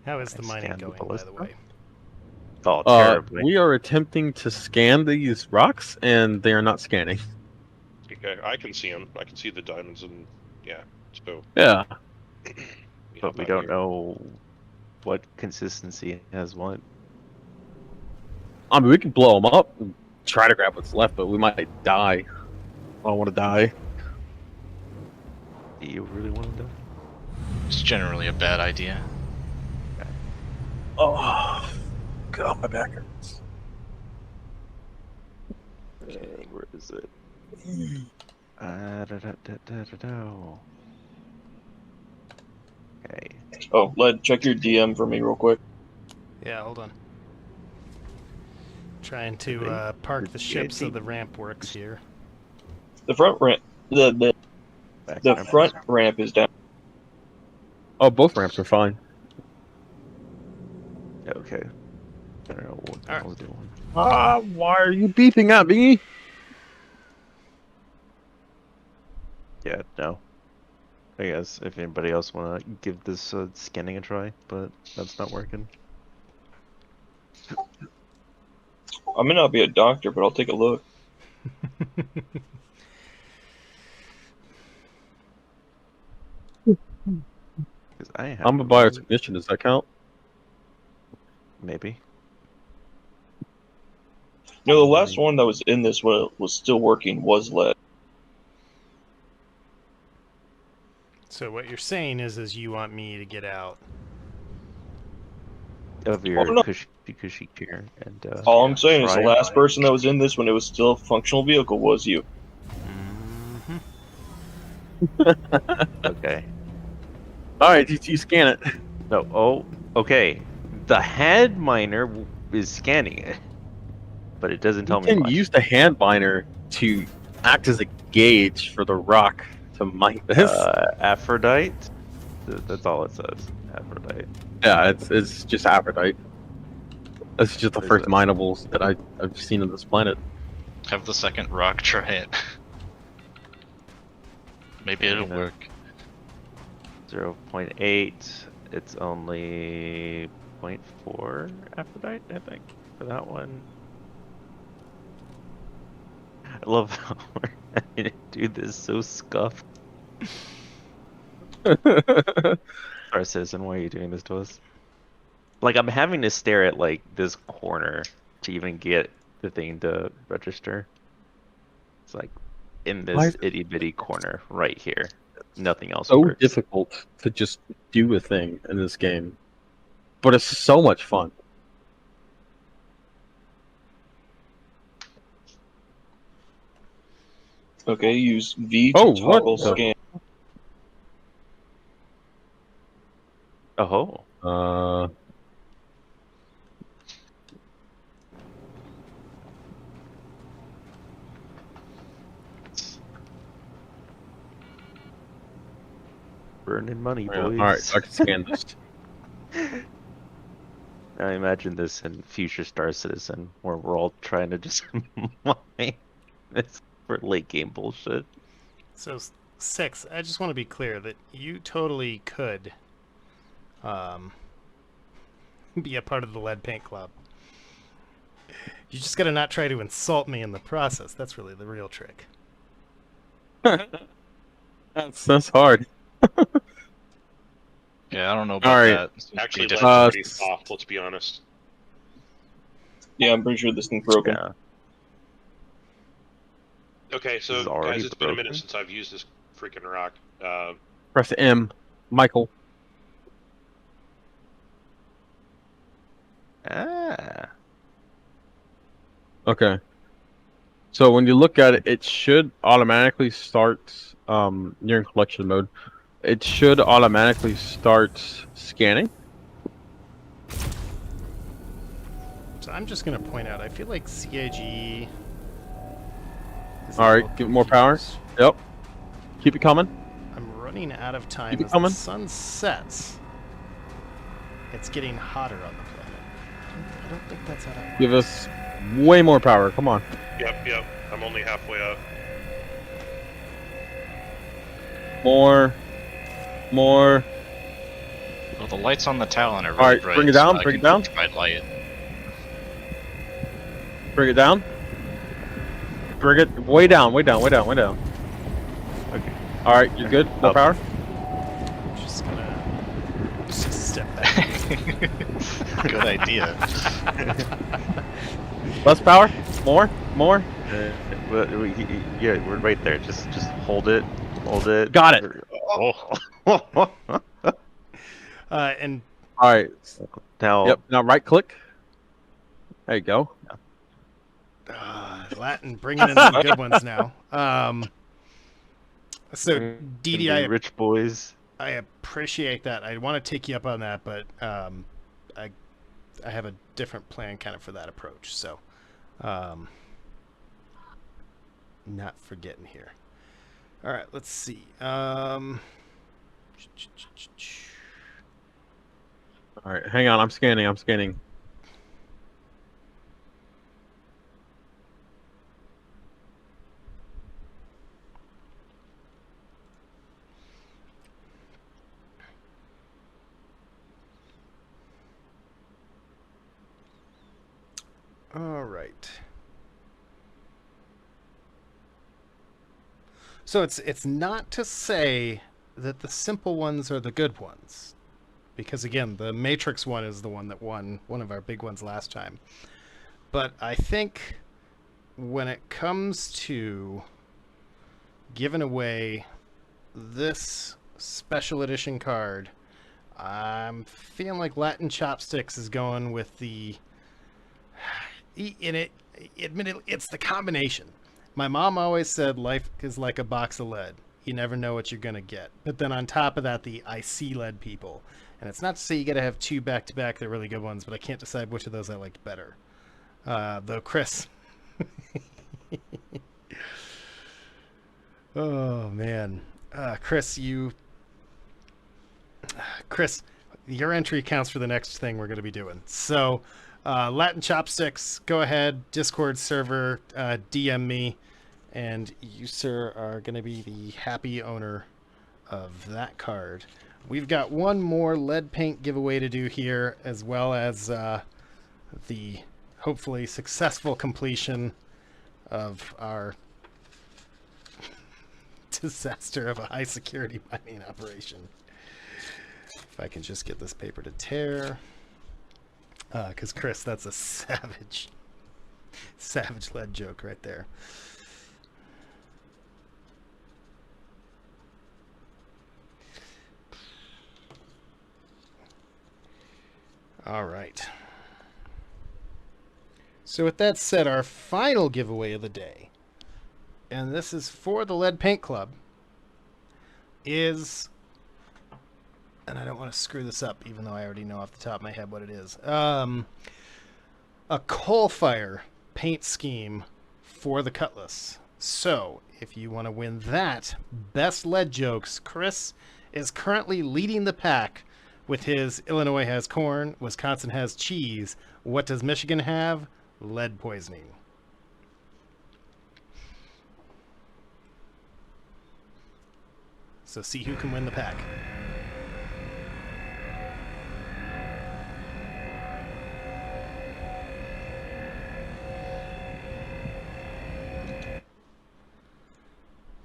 How is the I mining scanned the going, by ballista. the way? Oh, terribly. We are attempting to scan these rocks, and they are not scanning. Okay, I can see them. I can see the diamonds, and yeah. So Yeah. But we don't know what consistency has what. I mean, we can blow them up and try to grab what's left, but we might die. I don't want to die. Do you really want to know? It's generally a bad idea. Oh, God, my back hurts. Okay, where is it? Da-da-da-da-da-da. Okay. Oh, Led, check your DM for me real quick. Yeah, hold on. Trying to park the ship so GIT. the ramp works here. The front ramp, the front ramp is down. Oh, both ramps are fine. Okay. I don't know what I was doing. Why are you beeping at me? Yeah, no. I guess if anybody else want to give this scanning a try, but that's not working. I may not be a doctor, but I'll take a look. Because I have I'm a biotechnician. Does that count? Maybe. No, the last one that was in this was still working was Led. So what you're saying is you want me to get out. Of Oh, your no. cushy chair. And, All I'm saying is the try last person that was in this when it was still a functional vehicle was you. Okay. Alright, you scan it. No, oh, okay. The hand miner is scanning it. But it doesn't tell You me can much. use the hand miner to act as a gauge for the rock to mine this. Aphrodite? That's all it says. Aphrodite. Yeah, it's just Aphrodite. That's just the first minables that I've seen on this planet. Have the second rock try it. Maybe it'll Yeah. work. 0.8. It's only 0.4 Aphrodite, I think, for that one. I love how we're having to do this so scuffed. Our citizen, why are you doing this to us? Like, I'm having to stare at, like, this corner to even get the thing to register. It's like, in this itty-bitty corner right here. Nothing else So works. difficult to just do a thing in this game, but it's so much fun. Okay, use V to Oh, toggle what the- scan. Oh. Burning money, boys. Alright, I can scan this. I imagine this in future Star Citizen, where we're all trying to just mine this for late game bullshit. So, 6, I just want to be clear that you totally could be a part of the Lead Paint Club. You just gotta not try to insult me in the process. That's really the real trick. That's hard. Yeah, I don't know about Alright. that. Actually, Be Led's different. pretty soft, let's be honest. Yeah, I'm pretty sure this thing's broken. Yeah. Okay, This so is already guys, it's been a broken? minute since I've used this freaking rock. Press M, Michael. Ah. Okay. So when you look at it, it should automatically start, you're in collection mode. It should automatically start scanning. So I'm just gonna point out, I feel like CIG is a Alright, little give it more power. confused. Yep. Keep it coming. I'm running out of time Keep it as coming. the sun sets. It's getting hotter on the planet. I don't think that's how that works. Give us way more power. Come on. Yep, I'm only halfway up. More. Oh, Well, the lights on the Talon are really Alright, bright. bring it down, so I bring it can down. try light. Bring it down. Bring it way down, way down, way down, way down. Okay. Alright, you're good? More power? Just gonna just step back. Good idea. Less power? More? More? Yeah, we're right there. Just hold it. Hold it. Got it. Oh. And Alright. Now, Yep, now right click. There you go. Latin, bringing in some good ones now. So DD, rich boys. I appreciate that. I want to take you up on that, but I have a different plan kind of for that approach. So, not forgetting here. All right, let's see. Alright, hang on, I'm scanning. All right. So it's not to say that the simple ones are the good ones, because again, the Matrix one is the one that won one of our big ones last time. But I think when it comes to giving away this special edition card, I'm feeling like Latin Chopsticks is going with the... Admittedly, it's the combination. My mom always said life is like a box of lead. You never know what you're going to get. But then on top of that, the I see lead people. And it's not to say you got to have two back-to-back. They're really good ones, but I can't decide which of those I liked better. Though, Chris... oh, man. Chris, your entry counts for the next thing we're going to be doing. So... Latin Chopsticks, go ahead, Discord server, DM me, and you, sir, are going to be the happy owner of that card. We've got one more lead paint giveaway to do here, as well as the hopefully successful completion of our disaster of a high security mining operation. If I can just get this paper to tear. Because Chris, that's a savage lead joke right there. All right. So with that said, our final giveaway of the day, and this is for the Lead Paint Club, is... and I don't want to screw this up, even though I already know off the top of my head what it is. A coal fire paint scheme for the Cutlass. So, if you want to win that, best lead jokes, Chris is currently leading the pack with his Illinois has corn, Wisconsin has cheese. What does Michigan have? Lead poisoning. So see who can win the pack.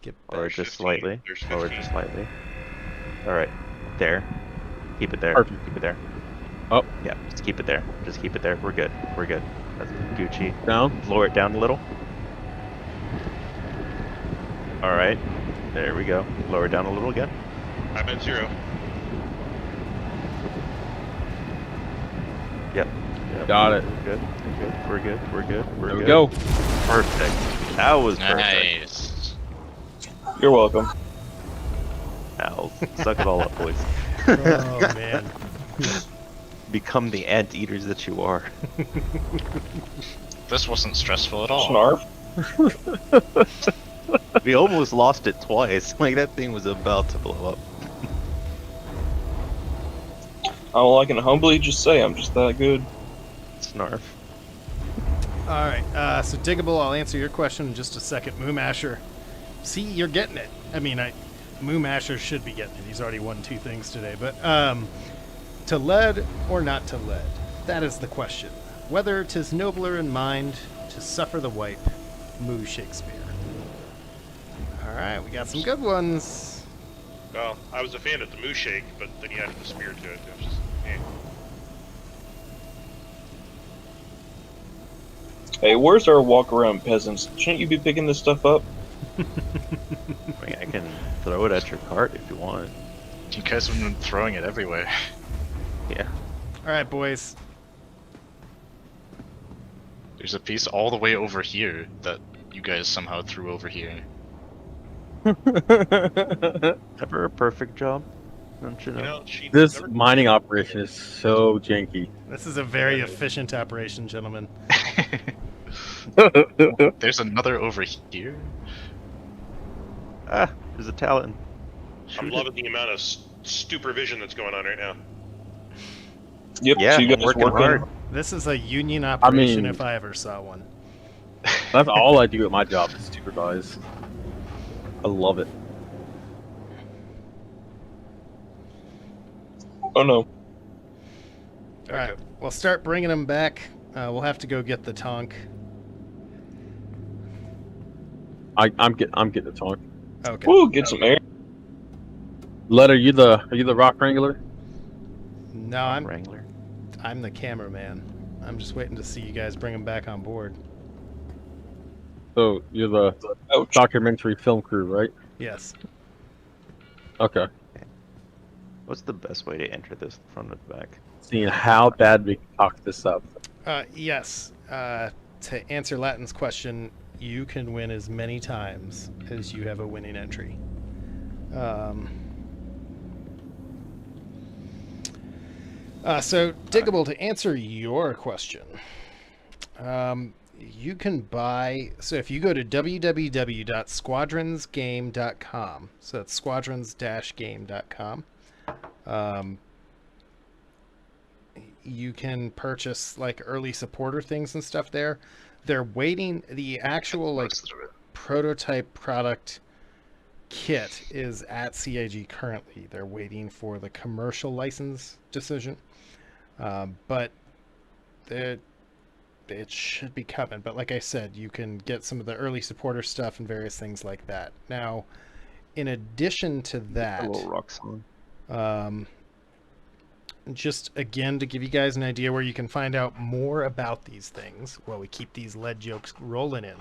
Get back. Or just 15. slightly. There's Or 15. just slightly. Alright. There. Keep it there. Perfect. Keep it there. Oh. Yeah, just keep it there. Just keep it there. We're good. We're good. That's Gucci. Down. Lower it down a little. Alright. There we go. Lower it down a little again. I'm at 0. Yep. Yep. Got it. We're good. We're good. We're good. We're There we good. go. Perfect. That was perfect. Nice. You're welcome. Now, suck it all up, boys. Oh, man. Become the anteaters that you are. This wasn't stressful at all. Snarf. We almost lost it twice. Like, that thing was about to blow up. All I can humbly just say, I'm just that good. Snarf. All right, so Diggable, I'll answer your question in just a second. Moo Masher, see, you're getting it. I mean, Moo Masher should be getting it. He's already won 2 things today. But To lead or not to lead? That is the question. Whether 'tis nobler in mind to suffer the wipe, moo Shakespeare. Alright, we got some good ones. Well, I was a fan of the moo shake, but then you added the spear to it. It was just, Hey, where's our walk around, peasants? Shouldn't you be picking this stuff up? I mean, I can throw it at your cart if you want. You guys have been throwing it everywhere. Yeah. Alright, boys. There's a piece all the way over here that you guys somehow threw over here. Never a perfect job, don't you know? you know, she This never- mining operation is so janky. This is a very efficient operation, gentlemen. There's another over here. Ah, there's a talon. I'm Shoot it. loving the amount of supervision that's going on right now. Yep, Yeah, so you guys working hard. This is a union operation mean- if I ever saw one. That's all I do at my job is supervise. I love it. Oh no. Alright, we'll start bringing them back. We'll have to go get the tonk. I'm getting the talk. Okay. Woo, get some air. Led, are you the rock wrangler? No, I'm Wrangler. the cameraman. I'm just waiting to see you guys bring them back on board. So you're the Ouch. documentary film crew, right? Yes. Okay. What's the best way to enter this from the back? Seeing how bad we can talk this up. Yes. To answer Latin's question, you can win as many times as you have a winning entry. So, Diggable, to answer your question, you can buy. So, if you go to www.squadronsgame.com, so that's squadrons-game.com, you can purchase like early supporter things and stuff there. They're waiting. The actual like prototype product kit is at CIG currently. They're waiting for the commercial license decision, but it should be coming. But like I said, you can get some of the early supporter stuff and various things like that. Now, in addition to that, A little rock song. just again to give you guys an idea where you can find out more about these things while we keep these lead jokes rolling in.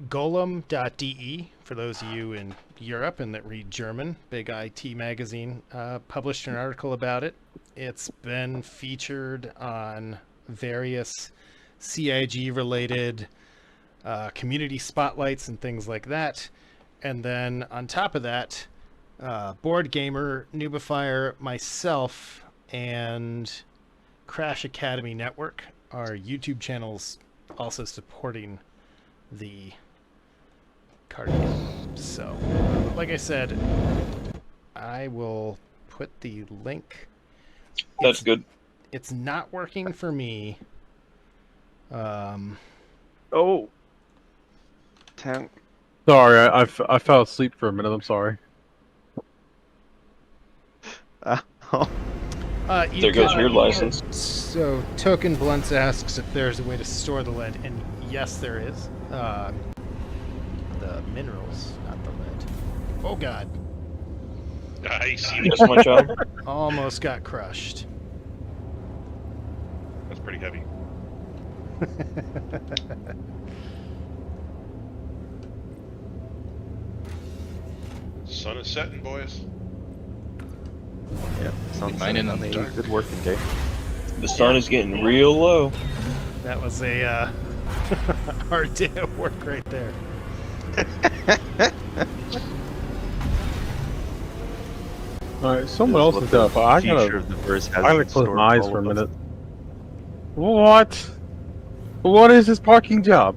Golem.de, for those of you in Europe and that read German, big IT magazine, published an article about it. It's been featured on various CIG-related community spotlights and things like that. And then on top of that, Board Gamer, Noobifier, myself, and Crash Academy Network are YouTube channels also supporting the card game. So, like I said, I will put the link. That's good. It's not working for me. Oh! Tank. Sorry, I fell asleep for a minute. I'm sorry. There goes your license. So, Token Blunts asks if there's a way to store the lead, and yes, there is. The minerals, not the lead. Oh god, I see. Yes, my child. almost got crushed. That's pretty heavy. Sun is setting, boys. Yeah, sounds Mining like in the a dark. good working day. The sun is getting real low. That was a hard day of work right there. Alright, someone else is up. I Future gotta of the verse has I gotta in close store my eyes all for a of us. minute. What? What is his parking job?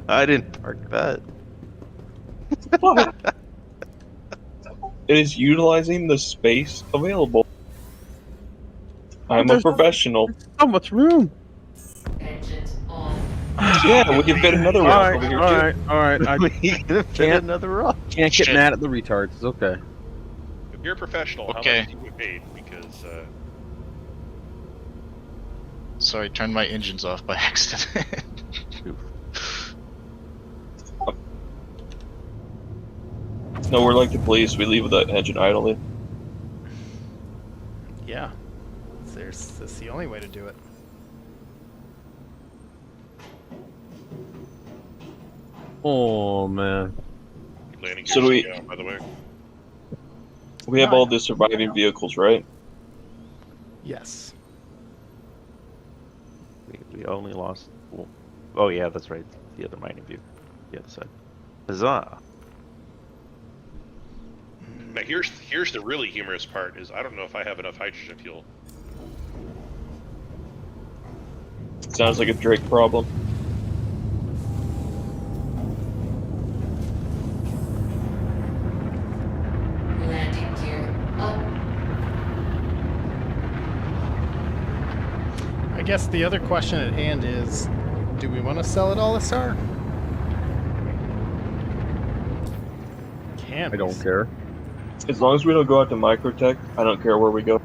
I didn't park that. What? It is utilizing the space available. I'm a There's- professional. So much room. Engines on. Yeah, we can fit another rock Alright, over here alright, alright. I We can fit can't- another rock. can't get Shit. mad at the retards. It's okay. If you're a professional, Okay. how much do you get paid? Because So I turned my engines off by accident. No, we're like the police. We leave the engine idling. Yeah. That's the only way to do it. Oh man. landing So gears do we- go, by the way. We have all the surviving vehicles, right? Yes. We only lost. Well, oh yeah, that's right. The other mining view, the other side. Huzzah! Now here's the really humorous part: is I don't know if I have enough hydrogen fuel. Sounds like a Drake problem. Landing gear up. I guess the other question at hand is, do we want to sell at Olisar? Can I don't care. As long as we don't go out to Microtech, I don't care where we go.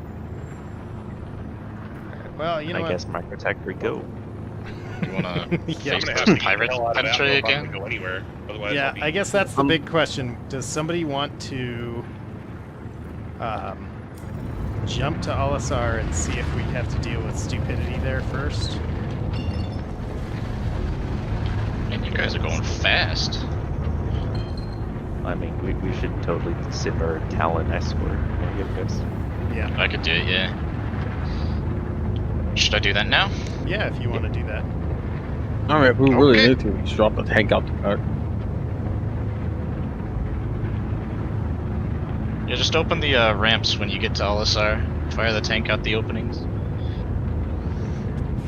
Well, you know I what? guess Microtech we go. You wanna Yeah. I'm face gonna have the to get pirate the hell out of country Apple if I'm again? gonna go anywhere. Otherwise, Yeah, I'll be... I guess that's the big question. Does somebody want to jump to Olisar and see if we have to deal with stupidity there first? And you guys are going fast. I mean, we should totally send our talent escort. Yeah, you guys. Yeah. I could do it, yeah. Should I do that now? Yeah, if you want to do that. Alright, if we really Okay. need to, just drop the tank out the car. Yeah, just open the ramps when you get to Olisar. Fire the tank out the openings.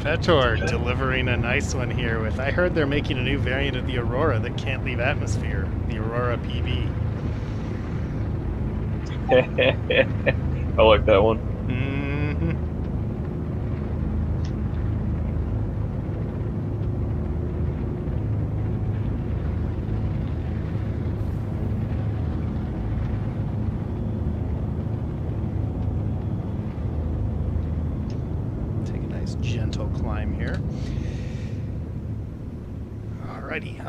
Fetor delivering a nice one here with, I heard they're making a new variant of the Aurora that can't leave atmosphere, the Aurora PB. I like that one. Mm-hmm. Take a nice gentle climb here. Alrighty.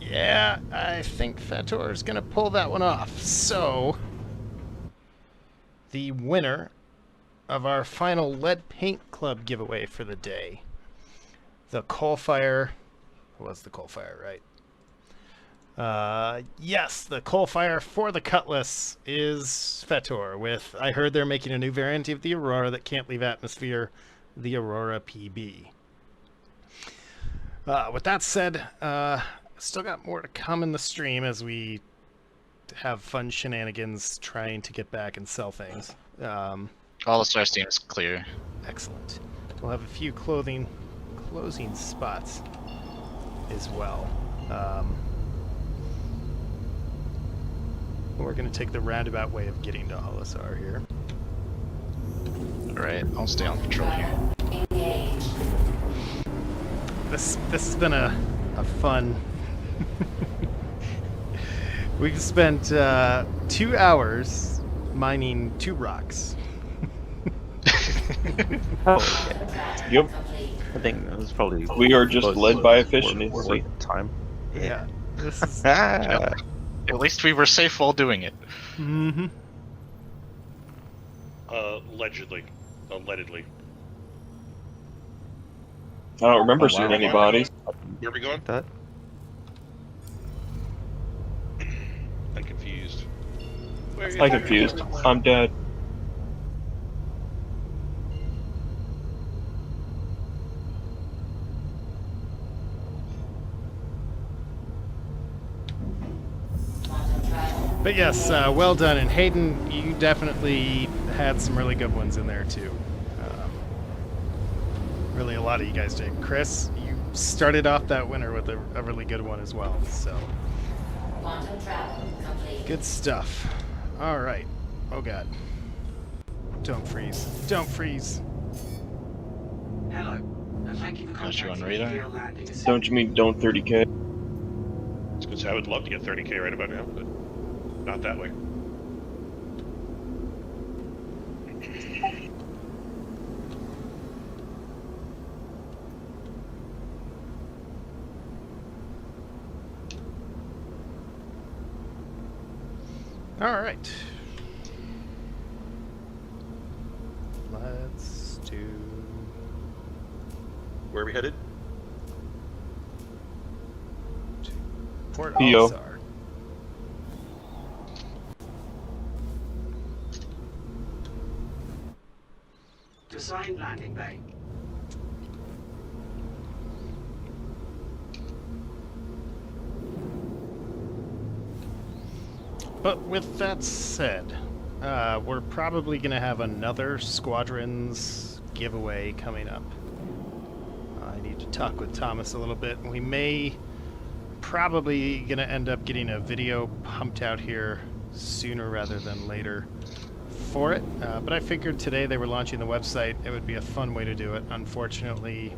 Yeah, I think Fetor is going to pull that one off. So, the winner of our final Lead Paint Club giveaway for the day, the Coalfire, was the Coalfire, right? Yes, the Coalfire for the Cutlass is Fetor with, I heard they're making a new variant of the Aurora that can't leave atmosphere, the Aurora PB. With that said, still got more to come in the stream as we have fun shenanigans trying to get back and sell things. Olisar seems clear. Excellent. We'll have a few closing spots as well. We're going to take the roundabout way of getting to Olisar here. Alright, I'll stay on patrol here. Engage. This has been a fun. We've spent 2 hours mining 2 rocks. Oh, yeah. Yep. Complete. I think that was probably. We are just close led to by worth efficiency. the time. Yeah. This is. Ah, At least we were safe while doing it. Mm-hmm. Allegedly. Allegedly. I don't remember Oh, wow. seeing any bodies. Where are we going? that. I'm confused. Where are you I'm going? confused. I'm dead. Quantum travel. But yes, well done. And Hayden, you definitely had some really good ones in there too. Really, a lot of you guys did. Chris, you started off that winner with a really good one as well. So Quantum travel complete. Good stuff. All right. Oh god. Don't freeze. Don't freeze. Hello, and thank you for Got you on contacting radar? Imperial Landing. Don't you mean don't 30k? I was gonna say I would love to get 30k right about now, but not that way. All right. Let's do. Where are we headed? Port Yo. Olisar. To sign landing bay. But with that said, we're probably going to have another Squadrons giveaway coming up. I need to talk with Thomas a little bit. We may probably going to end up getting a video pumped out here sooner rather than later for it. But I figured today they were launching the website. It would be a fun way to do it. Unfortunately,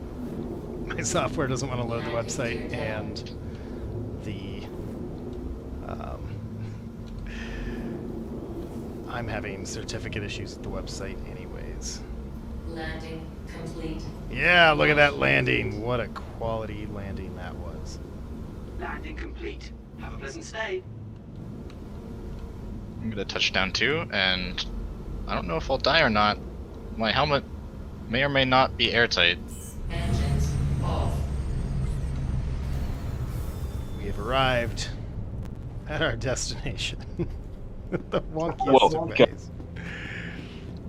my software doesn't want to load the website, and the I'm having certificate issues with the website anyways. Landing complete. Yeah, look at that landing. What a quality landing that was. Landing complete. Have a pleasant stay. I'm gonna touch down too, and I don't know if I'll die or not. My helmet may or may not be airtight. Engines off. We have arrived at our destination. The wonkiest Whoa, of okay. ways.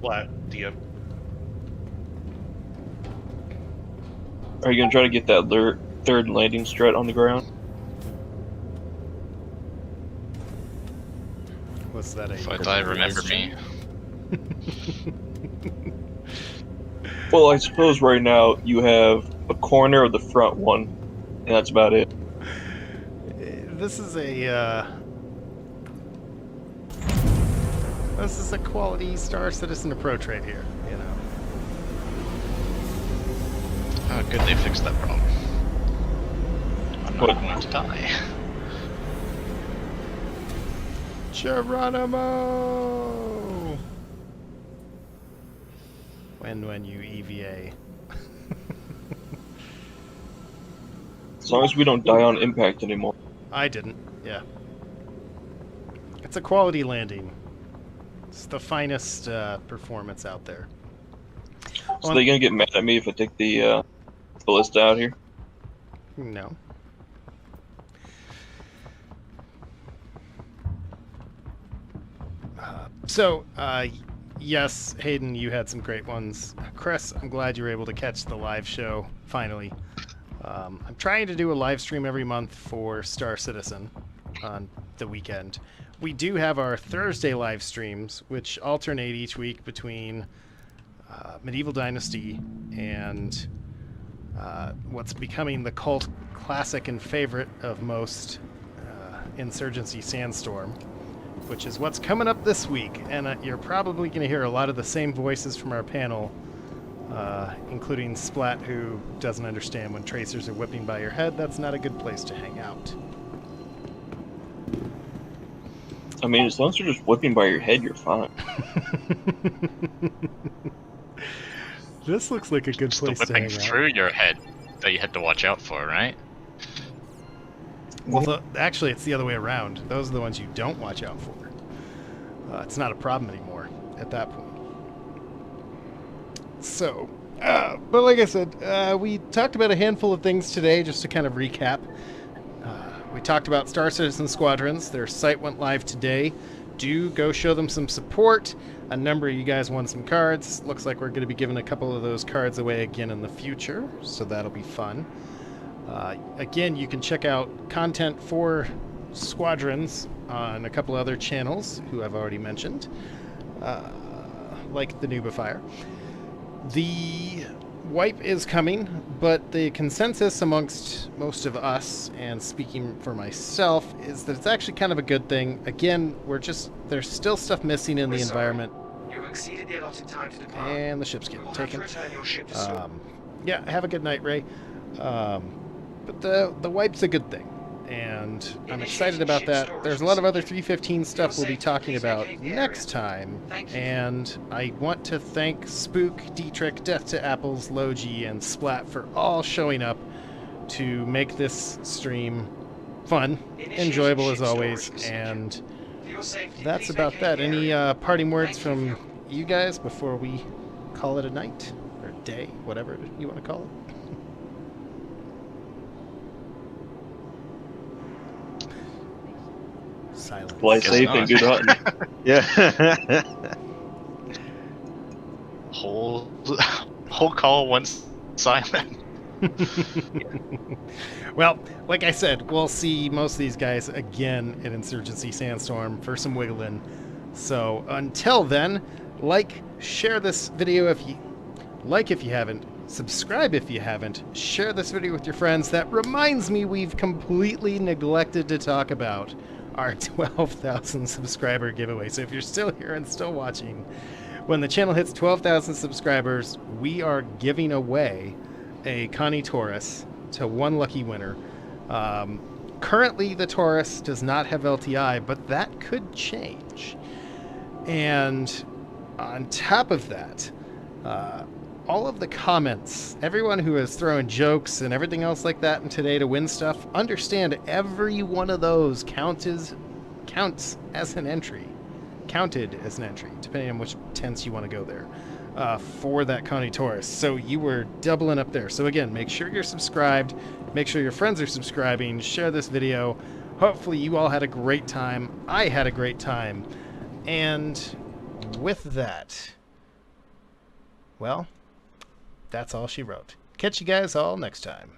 Flat DM. Are you gonna try to get that third landing strut on the ground? Was that a If I die, remember me. Well, I suppose right now you have a corner of the front one, and that's about it. This is a quality Star Citizen approach right here, you know. Oh, good, they fixed that problem. I'm not going to die. Geronimo! When you EVA. As long as we don't die on impact anymore. I didn't, yeah. It's a quality landing. It's the finest performance out there. So they gonna get mad at me if I take the ballista out here? No. Yes, Hayden, you had some great ones. Chris, I'm glad you were able to catch the live show, finally. I'm trying to do a live stream every month for Star Citizen on the weekend. We do have our Thursday live streams, which alternate each week between Medieval Dynasty and what's becoming the cult classic and favorite of most, Insurgency Sandstorm, which is what's coming up this week. And you're probably going to hear a lot of the same voices from our panel, including Splat, who doesn't understand when tracers are whipping by your head. That's not a good place to hang out. I mean, as long as you're just whipping by your head, you're fine. This looks like a good It's the place to whipping hang out. through your head that you had to watch out for, right? Well, actually, it's the other way around. Those are the ones you don't watch out for. It's not a problem anymore at that point. So, but like I said, we talked about a handful of things today, just to kind of recap. We talked about Star Citizen Squadrons. Their site went live today. Do go show them some support. A number of you guys won some cards. Looks like we're going to be giving a couple of those cards away again in the future, so that'll be fun. Again, you can check out content for Squadrons on a couple other channels who I've already mentioned, like the Noobifier. The wipe is coming, but the consensus amongst most of us, and speaking for myself, is that it's actually kind of a good thing. Again, there's still stuff missing in the environment. You exceeded the allotted time to depart. And the ship's getting You'll have to taken. return your ship to store. Yeah, have a good night, Ray. But the wipe's a good thing, and I'm excited about that. There's a lot of other 315 stuff we'll be talking about next time, and I want to thank Spook, Dietrich, Death to Apples, Logi, and Splat for all showing up to make this stream fun, enjoyable as always, and that's about that. Any parting words from you guys before we call it a night? Or day, whatever you want to call it. Silence. Fly safe and good hunting. Yeah. Whole call once silent. Well, like I said, we'll see most of these guys again at Insurgency Sandstorm for some wiggling. So until then, share this video if you haven't, subscribe if you haven't, share this video with your friends. That reminds me, we've completely neglected to talk about our 12,000 subscriber giveaway. So if you're still here and still watching, when the channel hits 12,000 subscribers, we are giving away a Connie Taurus to one lucky winner. Currently, the Taurus does not have LTI, but that could change. And on top of that, all of the comments, everyone who has thrown jokes and everything else like that in today to win stuff, understand every one of those counts as an entry. Counted as an entry, depending on which tense you want to go there, for that Connie Taurus. So you were doubling up there. So again, make sure you're subscribed, make sure your friends are subscribing, share this video. Hopefully you all had a great time. I had a great time. And with that, well, that's all she wrote. Catch you guys all next time.